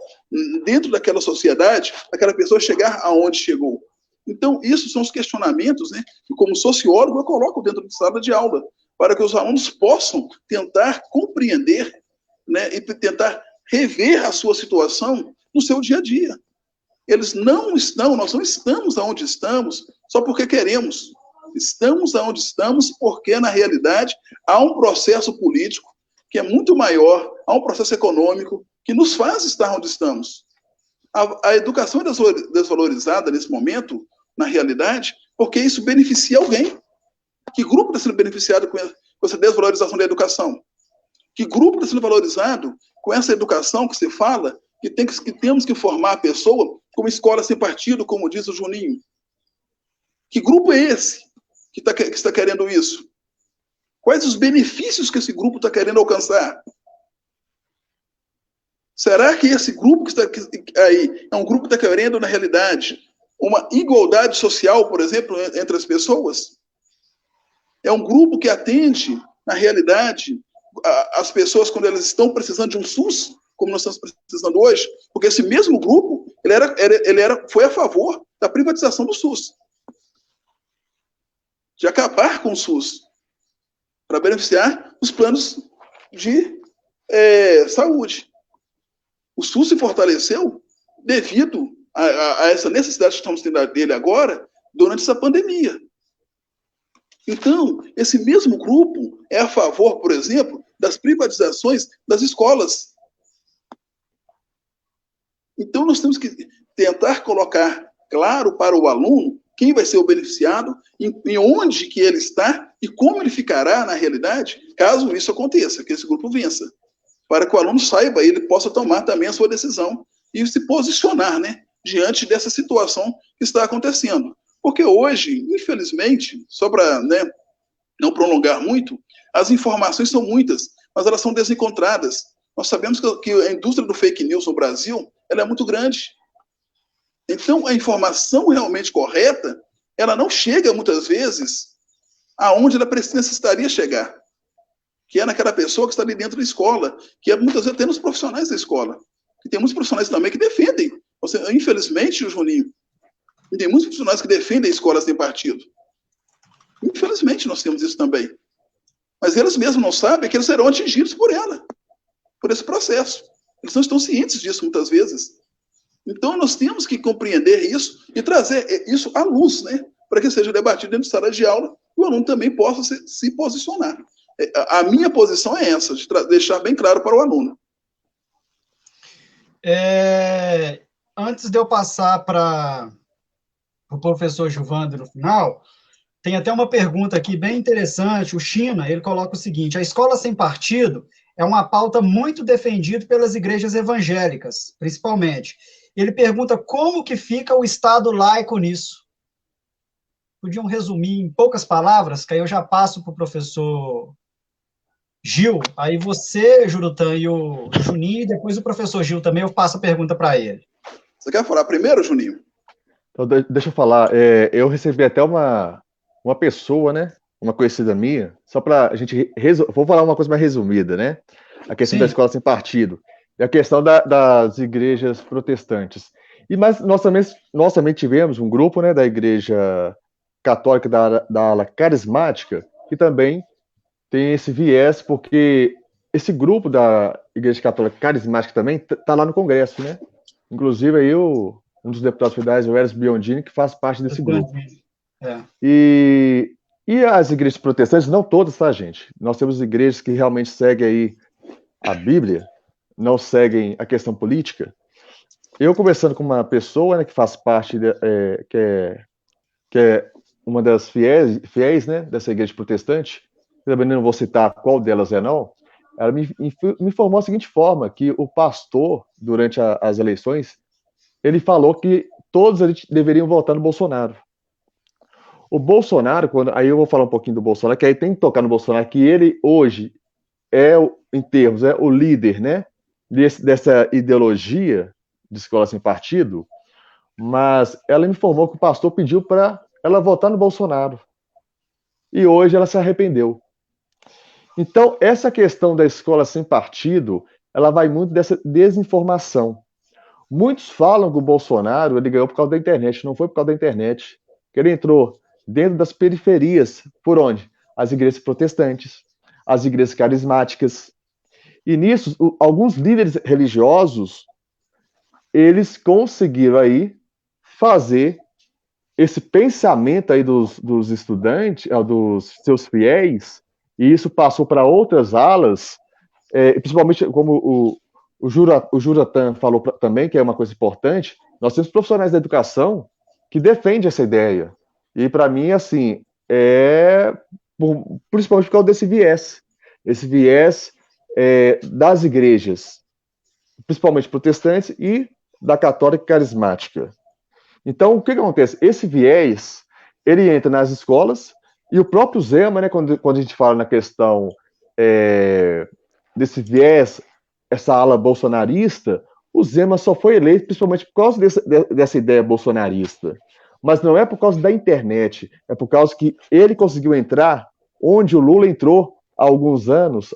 Speaker 3: dentro daquela sociedade, aquela pessoa chegar aonde chegou. Então, isso são os questionamentos, né, que como sociólogo eu coloco dentro de sala de aula, para que os alunos possam tentar compreender, né, e tentar rever a sua situação no seu dia a dia. Nós não estamos onde estamos só porque queremos. Estamos onde estamos porque, na realidade, há um processo político que é muito maior, há um processo econômico que nos faz estar onde estamos. A educação é desvalorizada nesse momento, na realidade, porque isso beneficia alguém. Que grupo está sendo beneficiado com essa desvalorização da educação? Que grupo está sendo valorizado com essa educação que se fala que temos que formar a pessoa como escola sem partido, como diz o Juninho? Que grupo é esse que está querendo isso? Quais os benefícios que esse grupo está querendo alcançar? Será que esse grupo que está aí é um grupo que está querendo, na realidade, uma igualdade social, por exemplo, entre as pessoas? É um grupo que atende, na realidade, as pessoas quando elas estão precisando de um SUS, como nós estamos precisando hoje? Porque esse mesmo grupo Foi a favor da privatização do SUS, de acabar com o SUS, para beneficiar os planos de saúde. O SUS se fortaleceu devido a essa necessidade que estamos tendo dele agora, durante essa pandemia. Então, esse mesmo grupo é a favor, por exemplo, das privatizações das escolas. Então, nós temos que tentar colocar claro para o aluno quem vai ser o beneficiado, em onde que ele está e como ele ficará na realidade, caso isso aconteça, que esse grupo vença. Para que o aluno saiba e ele possa tomar também a sua decisão e se posicionar, né, diante dessa situação que está acontecendo. Porque hoje, infelizmente, só para, né, não prolongar muito, as informações são muitas, mas elas são desencontradas. Nós sabemos que a indústria do fake news no Brasil, ela é muito grande. Então, a informação realmente correta, ela não chega, muitas vezes, aonde ela necessitaria chegar, que é naquela pessoa que está ali dentro da escola, que é muitas vezes até nos profissionais da escola. E tem muitos profissionais também que defendem. Infelizmente, Juninho, tem muitos profissionais que defendem escolas sem partido. Infelizmente, nós temos isso também. Mas eles mesmos não sabem que eles serão atingidos por ela, por esse processo. Eles não estão cientes disso, muitas vezes. Então, nós temos que compreender isso e trazer isso à luz, né? Para que seja debatido dentro de sala de aula e o aluno também possa se posicionar. A minha posição é essa, de deixar bem claro para o aluno.
Speaker 2: Antes de eu passar para o professor Gilvando no final, tem até uma pergunta aqui bem interessante. O China, ele coloca o seguinte: a escola sem partido é uma pauta muito defendida pelas igrejas evangélicas, principalmente. Ele pergunta como que fica o Estado laico nisso. Podiam resumir em poucas palavras, que aí eu já passo para o professor Gil, aí você, Jurutan, e o Juninho, e depois o professor Gil também, eu passo a pergunta para ele.
Speaker 3: Você quer falar primeiro, Juninho?
Speaker 1: Então, deixa eu falar. Eu recebi até uma pessoa, né? Uma conhecida minha, só para a gente... Vou falar uma coisa mais resumida, né? A questão da escola sem partido. E a questão das igrejas protestantes. Mas nós também tivemos um grupo, né, da igreja católica da ala carismática, que também tem esse viés, porque esse grupo da igreja católica carismática também está lá no Congresso, né? Inclusive aí um dos deputados federais, o Eros Biondini, que faz parte desse grupo. E as igrejas protestantes, não todas, tá, gente? Nós temos igrejas que realmente seguem aí a Bíblia, não seguem a questão política. Eu conversando com uma pessoa, né, que faz parte, que é uma das fiéis, né, dessa igreja protestante, também não vou citar qual delas não, ela me informou da seguinte forma, que o pastor, durante as eleições, ele falou que todos eles deveriam votar no Bolsonaro. O Bolsonaro, aí eu vou falar um pouquinho do Bolsonaro, que aí tem que tocar no Bolsonaro, que ele hoje em termos, é o líder, né, dessa ideologia de escola sem partido, mas ela me informou que o pastor pediu para ela votar no Bolsonaro. E hoje ela se arrependeu. Então, essa questão da escola sem partido, ela vai muito dessa desinformação. Muitos falam que o Bolsonaro ele ganhou por causa da internet. Não foi por causa da internet. Que ele entrou dentro das periferias. Por onde? As igrejas protestantes, as igrejas carismáticas. E nisso, alguns líderes religiosos, eles conseguiram aí fazer esse pensamento aí dos estudantes, dos seus fiéis, e isso passou para outras alas, principalmente como o Jurutan falou também, que é uma coisa importante, nós temos profissionais da educação que defendem essa ideia. E para mim, assim, principalmente por causa desse viés. Esse viés das igrejas, principalmente protestantes, e da católica carismática. Então, o que acontece? Esse viés, ele entra nas escolas, e o próprio Zema, né, quando a gente fala na questão desse viés, essa ala bolsonarista, o Zema só foi eleito principalmente por causa dessa ideia bolsonarista. Mas não é por causa da internet, é por causa que ele conseguiu entrar onde o Lula entrou há alguns anos,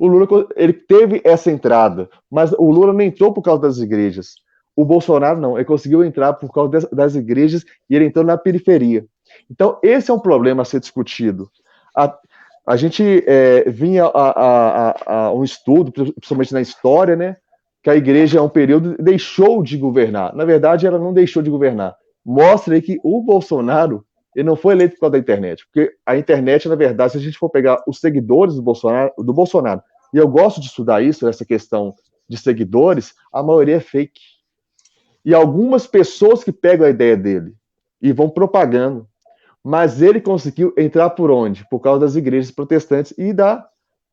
Speaker 1: o Lula ele teve essa entrada, mas o Lula não entrou por causa das igrejas. O Bolsonaro não, ele conseguiu entrar por causa das igrejas e ele entrou na periferia. Então, esse é um problema a ser discutido. A gente vinha a um estudo, principalmente na história, né, que a igreja, é um período, deixou de governar. Na verdade, ela não deixou de governar. Mostra aí que o Bolsonaro, ele não foi eleito por causa da internet, porque a internet, na verdade, se a gente for pegar os seguidores do Bolsonaro, e eu gosto de estudar isso, essa questão de seguidores, a maioria é fake. E algumas pessoas que pegam a ideia dele e vão propagando. Mas ele conseguiu entrar por onde? Por causa das igrejas protestantes e da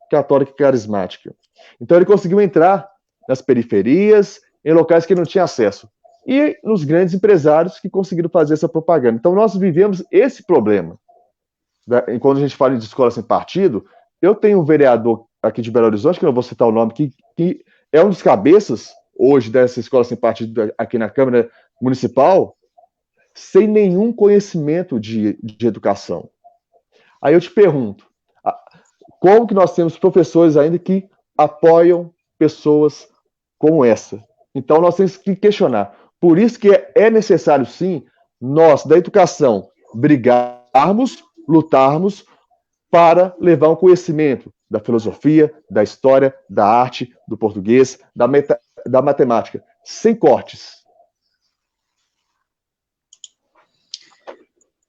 Speaker 1: católica carismática. Então ele conseguiu entrar nas periferias, em locais que não tinha acesso. E nos grandes empresários que conseguiram fazer essa propaganda. Então nós vivemos esse problema. Quando a gente fala de escola sem partido, eu tenho um vereador aqui de Belo Horizonte, que eu não vou citar o nome, que é um dos cabeças hoje dessa escola sem partido aqui na Câmara Municipal, sem nenhum conhecimento de educação. Aí eu te pergunto, como que nós temos professores ainda que apoiam pessoas como essa? Então nós temos que questionar. Por isso que é necessário, sim, nós, da educação, brigarmos, lutarmos para levar um conhecimento da filosofia, da história, da arte, do português, da matemática, sem cortes.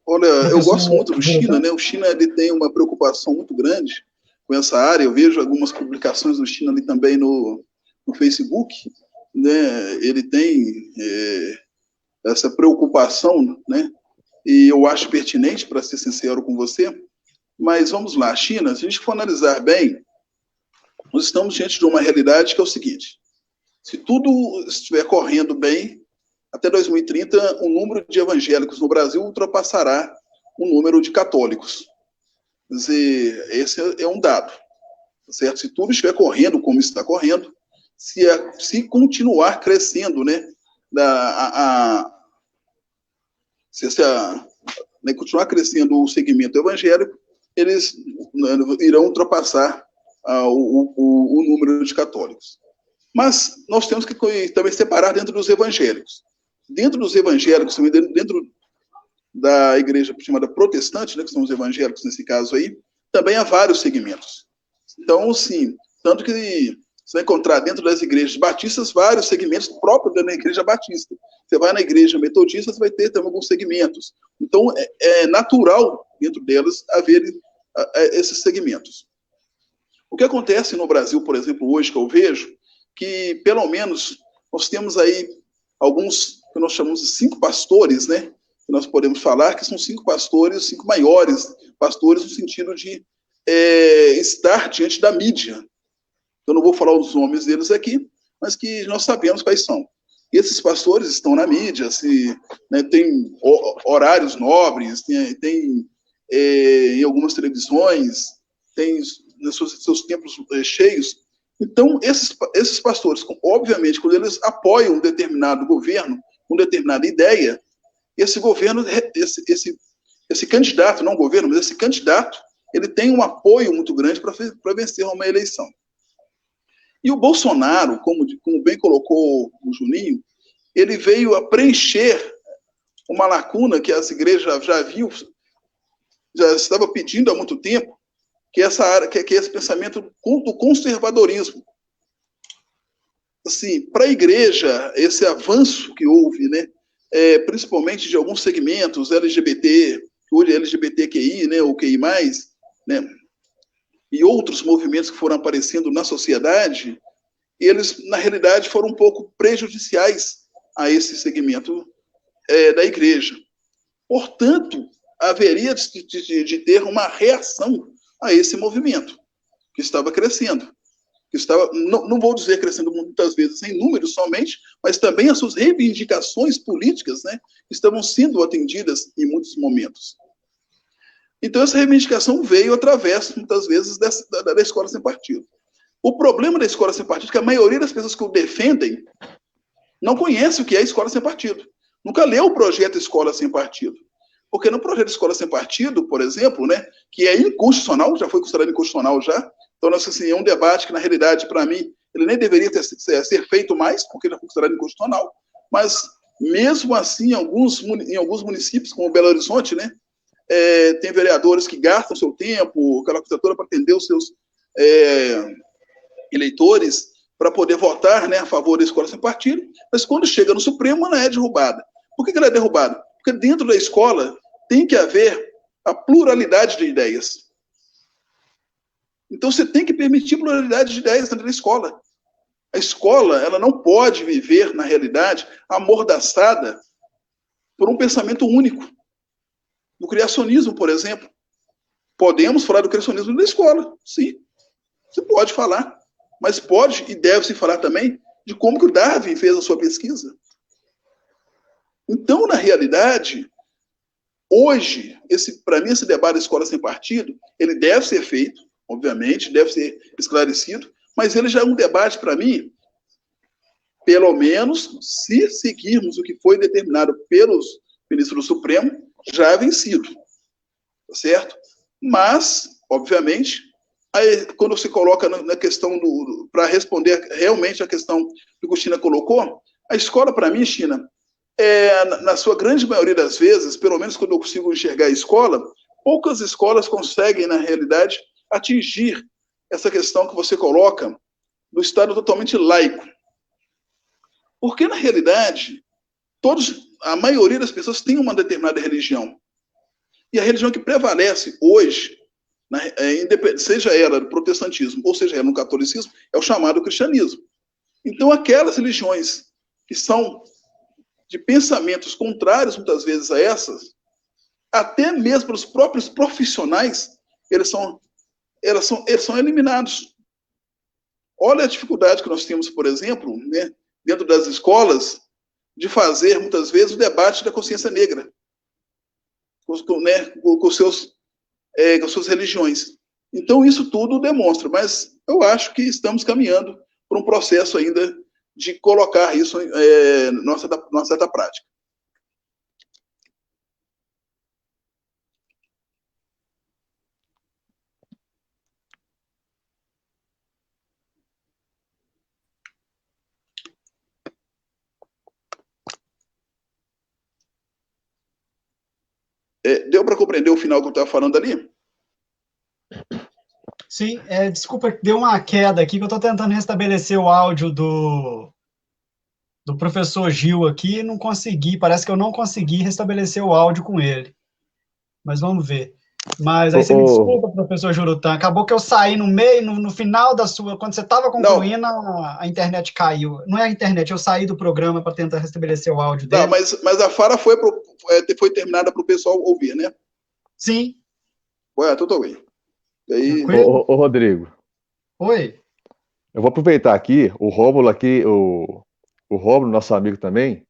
Speaker 3: Olha, eu gosto muito do China, né? O China, ele tem uma preocupação muito grande com essa área. Eu vejo algumas publicações do China ali também no Facebook, né? Ele tem essa preocupação, né? E eu acho pertinente, para ser sincero com você. Mas vamos lá, China, se a gente for analisar bem, nós estamos diante de uma realidade que é o seguinte: se tudo estiver correndo bem, até 2030, o número de evangélicos no Brasil ultrapassará o número de católicos. Quer dizer, esse é um dado, certo? Se tudo estiver correndo como está correndo, se continuar crescendo, né, continuar crescendo o segmento evangélico, eles irão ultrapassar o número de católicos. Mas nós temos que também separar dentro dos evangélicos. Dentro dos evangélicos, dentro da igreja chamada protestante, né, que são os evangélicos nesse caso aí, também há vários segmentos. Então, sim, tanto que você vai encontrar dentro das igrejas batistas vários segmentos próprios da igreja batista. Você vai na igreja metodista, você vai ter também alguns segmentos. Então, é natural dentro delas haver esses segmentos. O que acontece no Brasil, por exemplo, hoje, que eu vejo, que pelo menos nós temos aí alguns que nós chamamos de 5 pastores, né? Que nós podemos falar que são 5 pastores, 5 maiores pastores, no sentido de estar diante da mídia. Eu não vou falar os nomes deles aqui, mas que nós sabemos quais são. E esses pastores estão na mídia, tem horários nobres, tem em algumas televisões, tem seus templos cheios. Então, esses pastores, obviamente, quando eles apoiam um determinado governo, uma determinada ideia, esse governo, esse candidato, não governo, mas esse candidato, ele tem um apoio muito grande para vencer uma eleição. E o Bolsonaro, como bem colocou o Juninho, ele veio a preencher uma lacuna que as igrejas já estava pedindo há muito tempo, que é esse pensamento do conservadorismo. Assim, para a igreja, esse avanço que houve, né, principalmente de alguns segmentos LGBT, hoje é LGBTQI, né, ou QI+, né, e outros movimentos que foram aparecendo na sociedade, eles, na realidade, foram um pouco prejudiciais a esse segmento da igreja. Portanto, haveria de ter uma reação a esse movimento que estava crescendo. Que estava, não vou dizer crescendo muitas vezes em números somente, mas também as suas reivindicações políticas, né, estavam sendo atendidas em muitos momentos. Então, essa reivindicação veio através, muitas vezes, da escola sem partido. O problema da escola sem partido é que a maioria das pessoas que o defendem não conhece o que é escola sem partido. Nunca leu o projeto Escola Sem Partido. Porque no projeto Escola Sem Partido, por exemplo, né, que é inconstitucional, já foi considerado inconstitucional já, então assim, é um debate que, na realidade, para mim, ele nem deveria ser feito mais, porque ele foi considerado inconstitucional, mas mesmo assim, em alguns municípios, como Belo Horizonte, né, tem vereadores que gastam seu tempo, aquela coisa toda, para atender os seus eleitores, para poder votar, né, a favor da escola sem partido, mas quando chega no Supremo, ela é derrubada. Por que ela é derrubada? Porque dentro da escola tem que haver a pluralidade de ideias. Então você tem que permitir pluralidade de ideias dentro da escola. A escola, ela não pode viver, na realidade, amordaçada por um pensamento único. Do criacionismo, por exemplo. Podemos falar do criacionismo na escola, sim. Você pode falar. Mas pode e deve-se falar também de como que o Darwin fez a sua pesquisa. Então, na realidade, hoje, para mim, esse debate da escola sem partido, ele deve ser feito, obviamente, deve ser esclarecido, mas ele já é um debate, para mim, pelo menos, se seguirmos o que foi determinado pelos ministros do Supremo, já é vencido. Tá certo? Mas, obviamente, aí, quando você coloca na questão para responder realmente a questão que o Cristina colocou, a escola, para mim, China, na sua grande maioria das vezes, pelo menos quando eu consigo enxergar a escola, poucas escolas conseguem, na realidade, atingir essa questão que você coloca do Estado totalmente laico. Porque, na realidade, a maioria das pessoas tem uma determinada religião. E a religião que prevalece hoje, seja ela do protestantismo ou seja ela no catolicismo, é o chamado cristianismo. Então, aquelas religiões que são de pensamentos contrários, muitas vezes, a essas, até mesmo pelos próprios profissionais, eles são eliminados. Olha a dificuldade que nós temos, por exemplo, né, dentro das escolas, de fazer, muitas vezes, o debate da consciência negra, com suas religiões. Então, isso tudo demonstra, mas eu acho que estamos caminhando por um processo ainda de colocar isso na certa prática. Deu para compreender o final que eu estava falando ali?
Speaker 2: Sim, desculpa, deu uma queda aqui, que eu estou tentando restabelecer o áudio do professor Gil aqui e não consegui, parece que eu não consegui restabelecer o áudio com ele. Mas vamos ver. Mas aí você me desculpa, professor Jurutan, acabou que eu saí no meio, no final da sua, quando você estava concluindo, a internet caiu. Não é a internet, eu saí do programa para tentar restabelecer o áudio dele.
Speaker 3: Não, mas a fala foi terminada para o pessoal ouvir, né?
Speaker 2: Sim.
Speaker 3: Ué, tudo bem. Aí...
Speaker 1: Ô, Rodrigo.
Speaker 2: Oi.
Speaker 1: Eu vou aproveitar aqui, o Rômulo aqui, o Rômulo, nosso amigo também,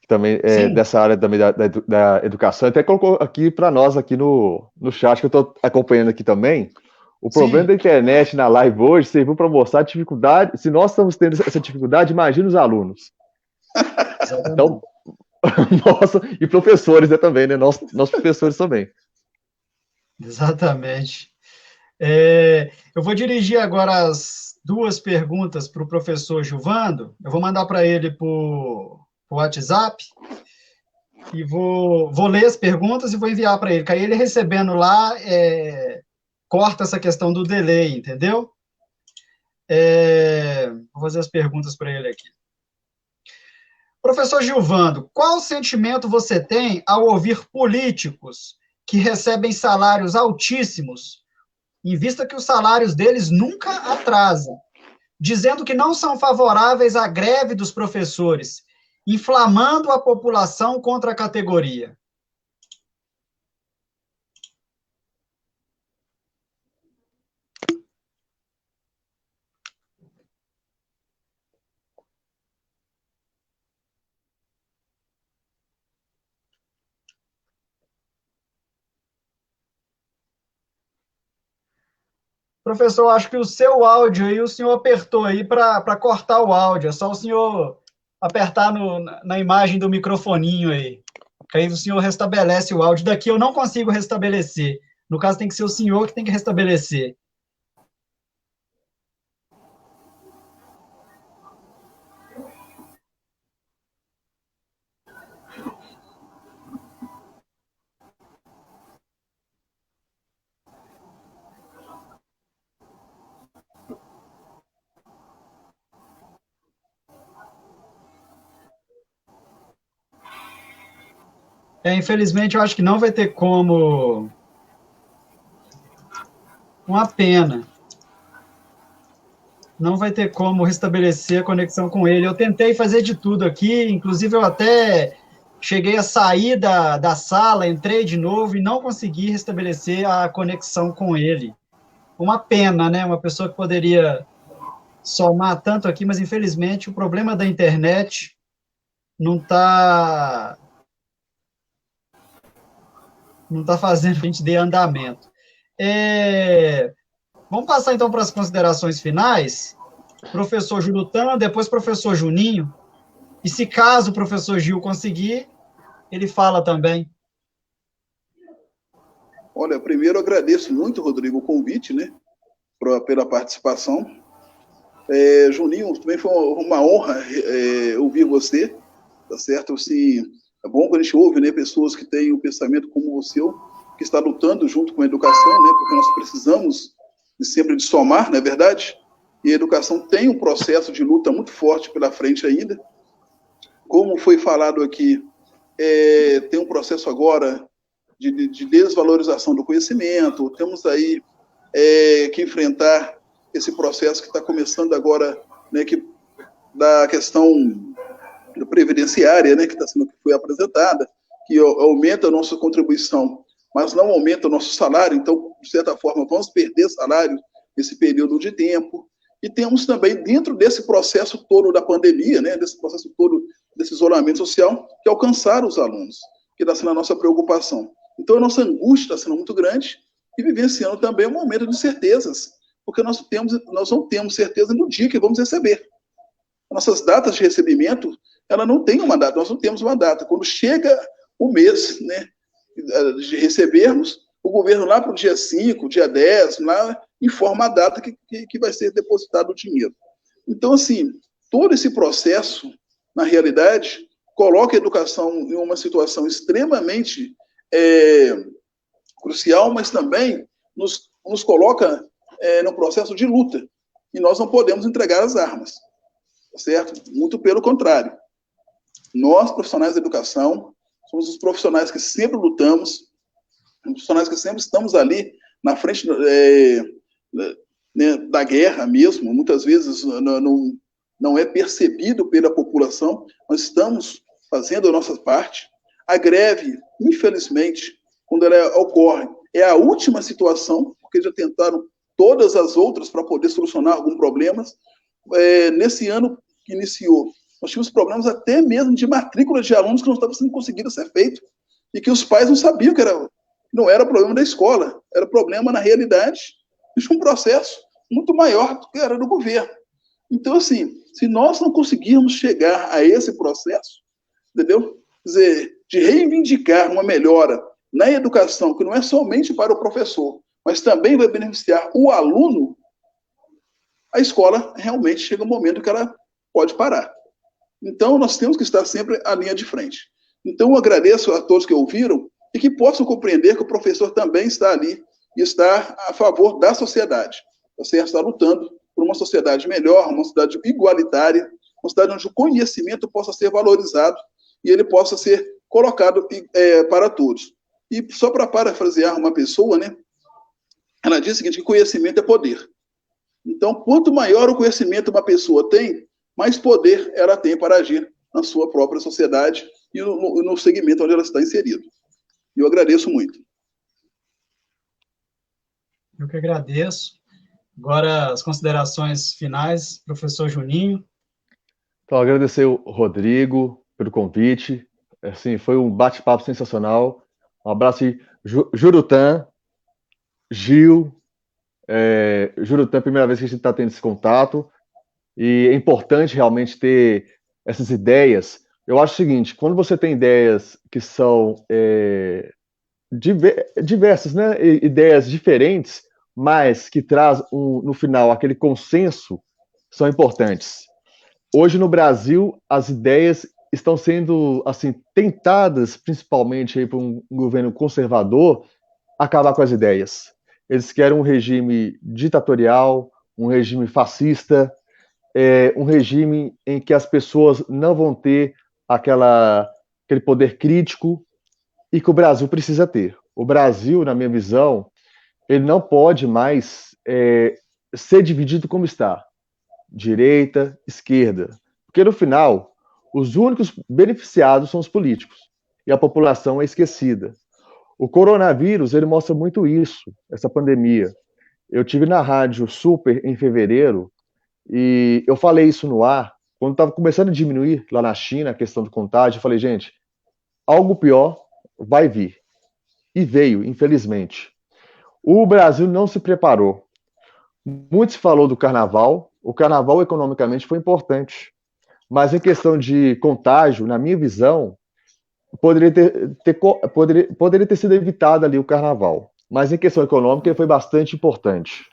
Speaker 1: que também é dessa área também da educação, até colocou aqui para nós aqui no chat, que eu estou acompanhando aqui também. O problema da internet na live hoje serviu para mostrar a dificuldade. Se nós estamos tendo essa dificuldade, imagina os alunos. Então, nossa, e professores, né, também, né? Nossos professores também.
Speaker 2: Exatamente. Eu vou dirigir agora as duas perguntas para o professor Gilvando. Eu vou mandar para ele por WhatsApp e vou ler as perguntas e vou enviar para ele. Que aí ele recebendo lá, corta essa questão do delay, entendeu? Vou fazer as perguntas para ele aqui. Professor Gilvando, qual sentimento você tem ao ouvir políticos que recebem salários altíssimos, em vista que os salários deles nunca atrasam, dizendo que não são favoráveis à greve dos professores, inflamando a população contra a categoria? Professor, acho que o seu áudio aí, o senhor apertou aí para cortar o áudio. É só o senhor apertar na imagem do microfoninho aí. Que aí o senhor restabelece o áudio. Daqui eu não consigo restabelecer. No caso, tem que ser o senhor que tem que restabelecer. Infelizmente, eu acho que não vai ter como. Uma pena. Não vai ter como restabelecer a conexão com ele. Eu tentei fazer de tudo aqui, inclusive eu até cheguei a sair da sala, entrei de novo e não consegui restabelecer a conexão com ele. Uma pena, né? Uma pessoa que poderia somar tanto aqui, mas infelizmente o problema da internet não está fazendo a gente dê andamento. Vamos passar então para as considerações finais. Professor Jurutan, depois professor Juninho. E se caso o professor Gil conseguir, ele fala também.
Speaker 3: Olha, primeiro eu agradeço muito, Rodrigo, o convite, né, pela participação. Juninho, também foi uma honra ouvir você, tá certo? Assim, é bom quando a gente ouve, né, pessoas que têm um pensamento como o seu, que está lutando junto com a educação, né, porque nós precisamos sempre de somar, não é verdade? E a educação tem um processo de luta muito forte pela frente ainda. Como foi falado aqui, tem um processo agora de desvalorização do conhecimento, temos aí que enfrentar esse processo que está começando agora, né, da questão previdenciária, né, que foi apresentada, que aumenta a nossa contribuição, mas não aumenta o nosso salário, então, de certa forma, vamos perder salário nesse período de tempo. E temos também, dentro desse processo todo da pandemia, né, desse processo todo desse isolamento social, que alcançar os alunos, que está sendo a nossa preocupação. Então, a nossa angústia está sendo muito grande e vivenciando também um momento de certezas, porque nós não temos certeza no dia que vamos receber. Nossas datas de recebimento, ela não tem uma data, nós não temos uma data. Quando chega o mês, né, de recebermos, o governo lá para o dia 5, dia 10, lá informa a data que vai ser depositado o dinheiro. Então, assim, todo esse processo, na realidade, coloca a educação em uma situação extremamente crucial, mas também nos coloca no processo de luta. E nós não podemos entregar as armas, certo? Muito pelo contrário. Nós, profissionais da educação, somos os profissionais que sempre lutamos, os profissionais que sempre estamos ali na frente né, da guerra mesmo. Muitas vezes não é percebido pela população, nós estamos fazendo a nossa parte. A greve, infelizmente, quando ela ocorre, é a última situação, porque já tentaram todas as outras para poder solucionar alguns problemas. Nesse ano que iniciou, nós tivemos problemas até mesmo de matrícula de alunos que não estavam sendo conseguido ser feito, e que os pais não sabiam que não era problema da escola, era problema, na realidade, de um processo muito maior do que era do governo. Então, assim, se nós não conseguirmos chegar a esse processo, entendeu? Quer dizer, de reivindicar uma melhora na educação, que não é somente para o professor, mas também vai beneficiar o aluno, a escola realmente chega um momento que ela pode parar. Então, nós temos que estar sempre à linha de frente. Então, eu agradeço a todos que ouviram e que possam compreender que o professor também está ali e está a favor da sociedade. Tá certo? Está lutando por uma sociedade melhor, uma sociedade igualitária, uma sociedade onde o conhecimento possa ser valorizado e ele possa ser colocado para todos. E só para parafrasear uma pessoa, né, ela diz o seguinte, que conhecimento é poder. Então, quanto maior o conhecimento uma pessoa tem, mais poder ela tem para agir na sua própria sociedade e no segmento onde ela está inserida. Eu agradeço muito.
Speaker 2: Eu que agradeço. Agora, as considerações finais, professor Juninho.
Speaker 1: Então, agradecer o Rodrigo pelo convite. Assim, foi um bate-papo sensacional. Um abraço de Jurutan, Gil. Jurutan, primeira vez que a gente está tendo esse contato. E é importante realmente ter essas ideias. Eu acho o seguinte, quando você tem ideias que são diversas, né? Ideias diferentes, mas que traz no final aquele consenso, são importantes. Hoje no Brasil, as ideias estão sendo assim tentadas, principalmente aí por um governo conservador, acabar com as ideias. Eles querem um regime ditatorial, um regime fascista, um regime em que as pessoas não vão ter aquele poder crítico, e que o Brasil precisa ter. O Brasil, na minha visão, ele não pode mais ser dividido como está, direita, esquerda, porque no final, os únicos beneficiados são os políticos, e a população é esquecida. O coronavírus, ele mostra muito isso, essa pandemia. Eu tive na Rádio Super em fevereiro, e eu falei isso no ar, quando estava começando a diminuir lá na China a questão do contágio, eu falei, gente, algo pior vai vir. E veio, infelizmente. O Brasil não se preparou. Muito se falou do carnaval. O carnaval, economicamente, foi importante. Mas em questão de contágio, na minha visão, poderia ter sido evitado ali o carnaval. Mas em questão econômica, ele foi bastante importante.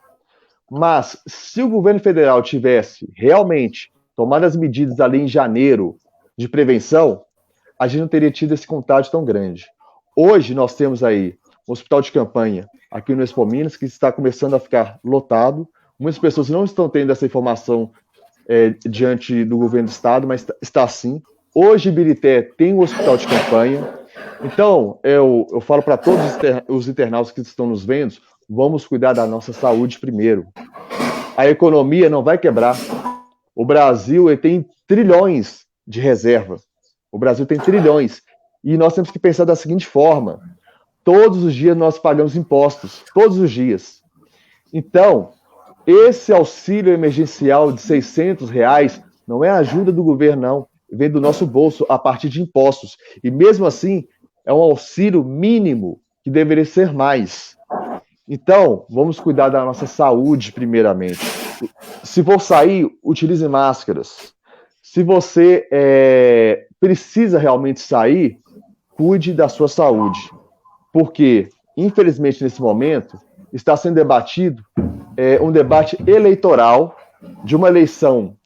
Speaker 1: Mas se o governo federal tivesse realmente tomado as medidas ali em janeiro de prevenção, a gente não teria tido esse contágio tão grande. Hoje nós temos aí um hospital de campanha aqui no Expo Minas, que está começando a ficar lotado. Muitas pessoas não estão tendo essa informação diante do governo do estado, mas está assim. Hoje, Ibirité tem um hospital de campanha. Então, eu falo para todos os internautas que estão nos vendo, vamos cuidar da nossa saúde primeiro. A economia não vai quebrar. O Brasil tem trilhões de reserva. O Brasil tem trilhões. E nós temos que pensar da seguinte forma: todos os dias nós pagamos impostos, todos os dias. Então, esse auxílio emergencial de R$ 600 não é ajuda do governo, não. Vem do nosso bolso a partir de impostos. E mesmo assim, é um auxílio mínimo que deveria ser mais. Então, vamos cuidar da nossa saúde primeiramente. Se for sair, utilize máscaras. Se você precisa realmente sair, cuide da sua saúde. Porque, infelizmente, nesse momento, está sendo debatido um debate eleitoral de uma eleição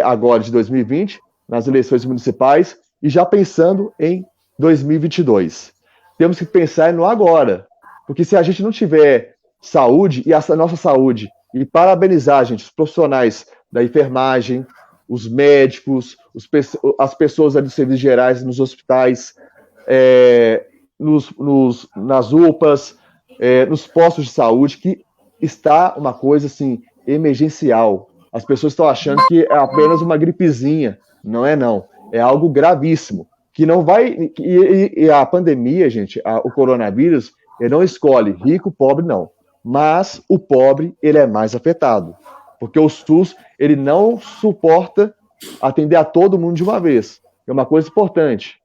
Speaker 1: agora de 2020, nas eleições municipais, e já pensando em 2022. Temos que pensar no agora. Porque se a gente não tiver saúde, e a nossa saúde, e parabenizar, gente, os profissionais da enfermagem, os médicos, as pessoas ali dos serviços gerais nos hospitais, nas UPAs, nos postos de saúde, que está uma coisa assim, emergencial. As pessoas estão achando que é apenas uma gripezinha. Não é, não. É algo gravíssimo. Que não vai. E a pandemia, gente, o coronavírus, ele não escolhe rico, pobre, não. Mas o pobre, ele é mais afetado. Porque o SUS, ele não suporta atender a todo mundo de uma vez. É uma coisa importante.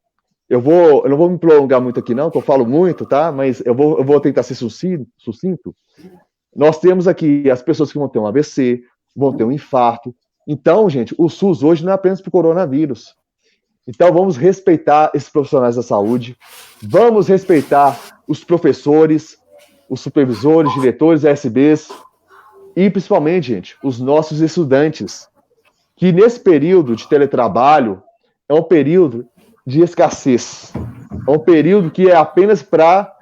Speaker 1: Eu não vou me prolongar muito aqui, não, que eu falo muito, tá? Mas eu vou tentar ser sucinto. Nós temos aqui as pessoas que vão ter um AVC, vão ter um infarto. Então, gente, o SUS hoje não é apenas para o coronavírus. Então, vamos respeitar esses profissionais da saúde, vamos respeitar os professores, os supervisores, diretores, ASBs e, principalmente, gente, os nossos estudantes, que nesse período de teletrabalho é um período de escassez, é um período que é apenas para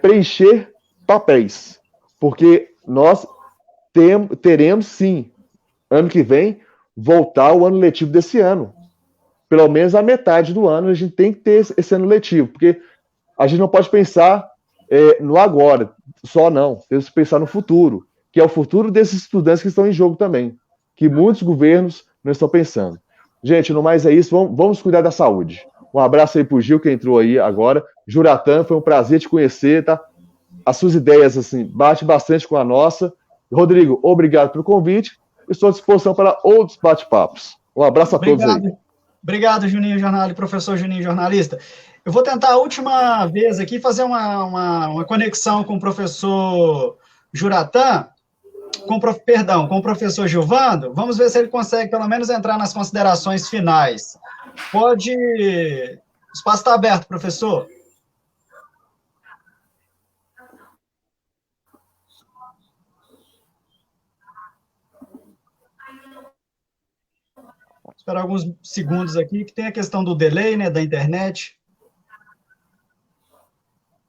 Speaker 1: preencher papéis, porque nós teremos, sim, ano que vem, voltar o ano letivo desse ano. Pelo menos a metade do ano a gente tem que ter esse ano letivo, porque a gente não pode pensar no agora, só não. Temos que pensar no futuro, que é o futuro desses estudantes que estão em jogo também, que muitos governos não estão pensando. Gente, no mais é isso, vamos cuidar da saúde. Um abraço aí pro Gil, que entrou aí agora. Juratan, foi um prazer te conhecer, tá? As suas ideias, assim, bate bastante com a nossa. Rodrigo, obrigado pelo convite. Estou à disposição para outros bate-papos. Um abraço a todos aí.
Speaker 2: Obrigado, Juninho Jornalista, professor Juninho Jornalista. Eu vou tentar a última vez aqui fazer uma conexão com o professor Juratan, com o professor Gilvando. Vamos ver se ele consegue, pelo menos, entrar nas considerações finais. Pode... O espaço está aberto, professor. Esperar alguns segundos aqui, que tem a questão do delay, né, da internet.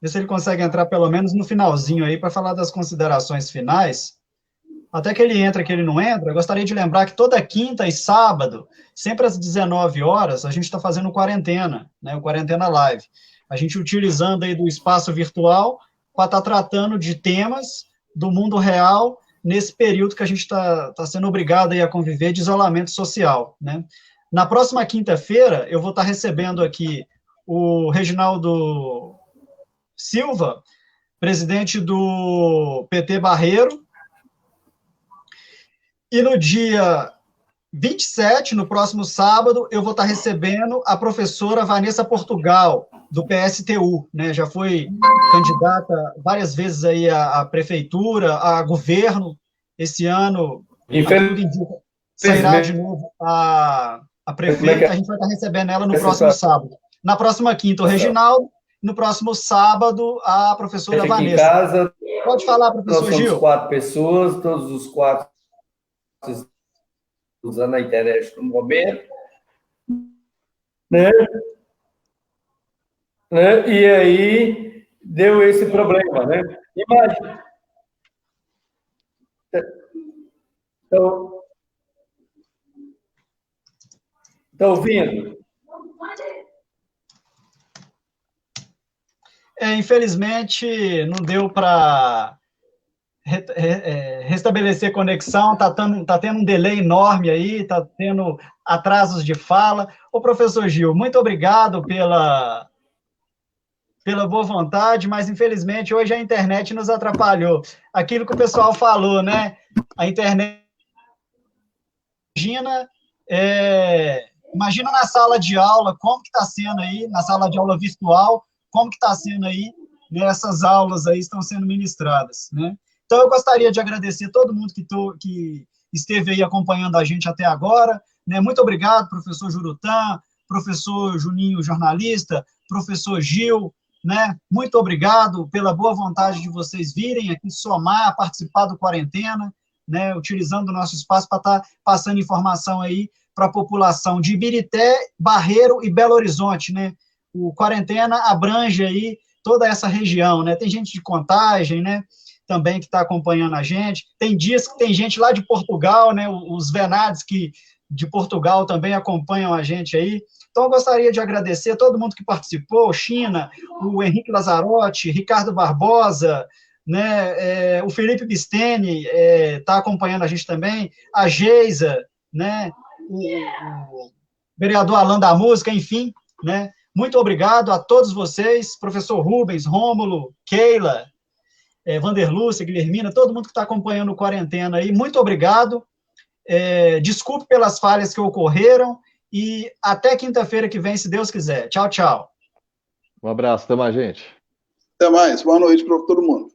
Speaker 2: Ver se ele consegue entrar pelo menos no finalzinho aí para falar das considerações finais. até que ele entra, que ele não entra, eu gostaria de lembrar que toda quinta e sábado, sempre às 19 horas, a gente está fazendo quarentena, né, o Quarentena Live. A gente utilizando aí do espaço virtual para estar tratando de temas do mundo real nesse período que a gente está sendo obrigado aí a conviver de isolamento social, né? Na próxima quinta-feira, eu vou estar recebendo aqui o Reginaldo Silva, presidente do PT Barreiro, e no dia 27, no próximo sábado, eu vou estar recebendo a professora Vanessa Portugal, do PSTU, né? Já foi candidata várias vezes aí à prefeitura, a governo. Esse ano, tudo indica, sairá de novo a prefeita. A gente vai estar recebendo ela no próximo sábado. Na próxima quinta, o Reginaldo. No próximo sábado, a professora Vanessa. Em casa, pode falar, professor Gil.
Speaker 4: Nós somos 4 pessoas, todos os 4 usando a internet no momento, né? E aí deu esse problema, né? Imagina. Então, está ouvindo?
Speaker 2: Infelizmente, não deu para restabelecer conexão, tá tendo um delay enorme aí, tá tendo atrasos de fala. Ô, professor Gil, muito obrigado pela boa vontade, mas infelizmente hoje a internet nos atrapalhou. Aquilo que o pessoal falou, né? A internet... Imagina na sala de aula, como que está sendo aí, na sala de aula virtual, como que está sendo aí, né, essas aulas aí estão sendo ministradas, né? Então, eu gostaria de agradecer a todo mundo que esteve aí acompanhando a gente até agora, né? Muito obrigado, professor Jurutã, professor Juninho, jornalista, professor Gil, né? Muito obrigado pela boa vontade de vocês virem aqui somar, participar do Quarentena, né? Utilizando o nosso espaço para estar passando informação aí para a população de Ibirité, Barreiro e Belo Horizonte, né? O Quarentena abrange aí toda essa região, né? Tem gente de Contagem, né? Também que está acompanhando a gente. Tem dias que tem gente lá de Portugal, né? Os Venades que de Portugal também acompanham a gente aí. Então, eu gostaria de agradecer a todo mundo que participou, China, o Henrique Lazarotti, Ricardo Barbosa, né? O Felipe Bisteni está acompanhando a gente também, a Geisa, né? O vereador Alan da Música, enfim, né? Muito obrigado a todos vocês, professor Rubens, Rômulo, Keila, Vanderlúcia, Guilhermina, todo mundo que está acompanhando o Quarentena aí, muito obrigado. Desculpe pelas falhas que ocorreram e até quinta-feira que vem, se Deus quiser. Tchau, tchau.
Speaker 1: Um abraço, até mais, gente.
Speaker 3: Até mais, boa noite para todo mundo.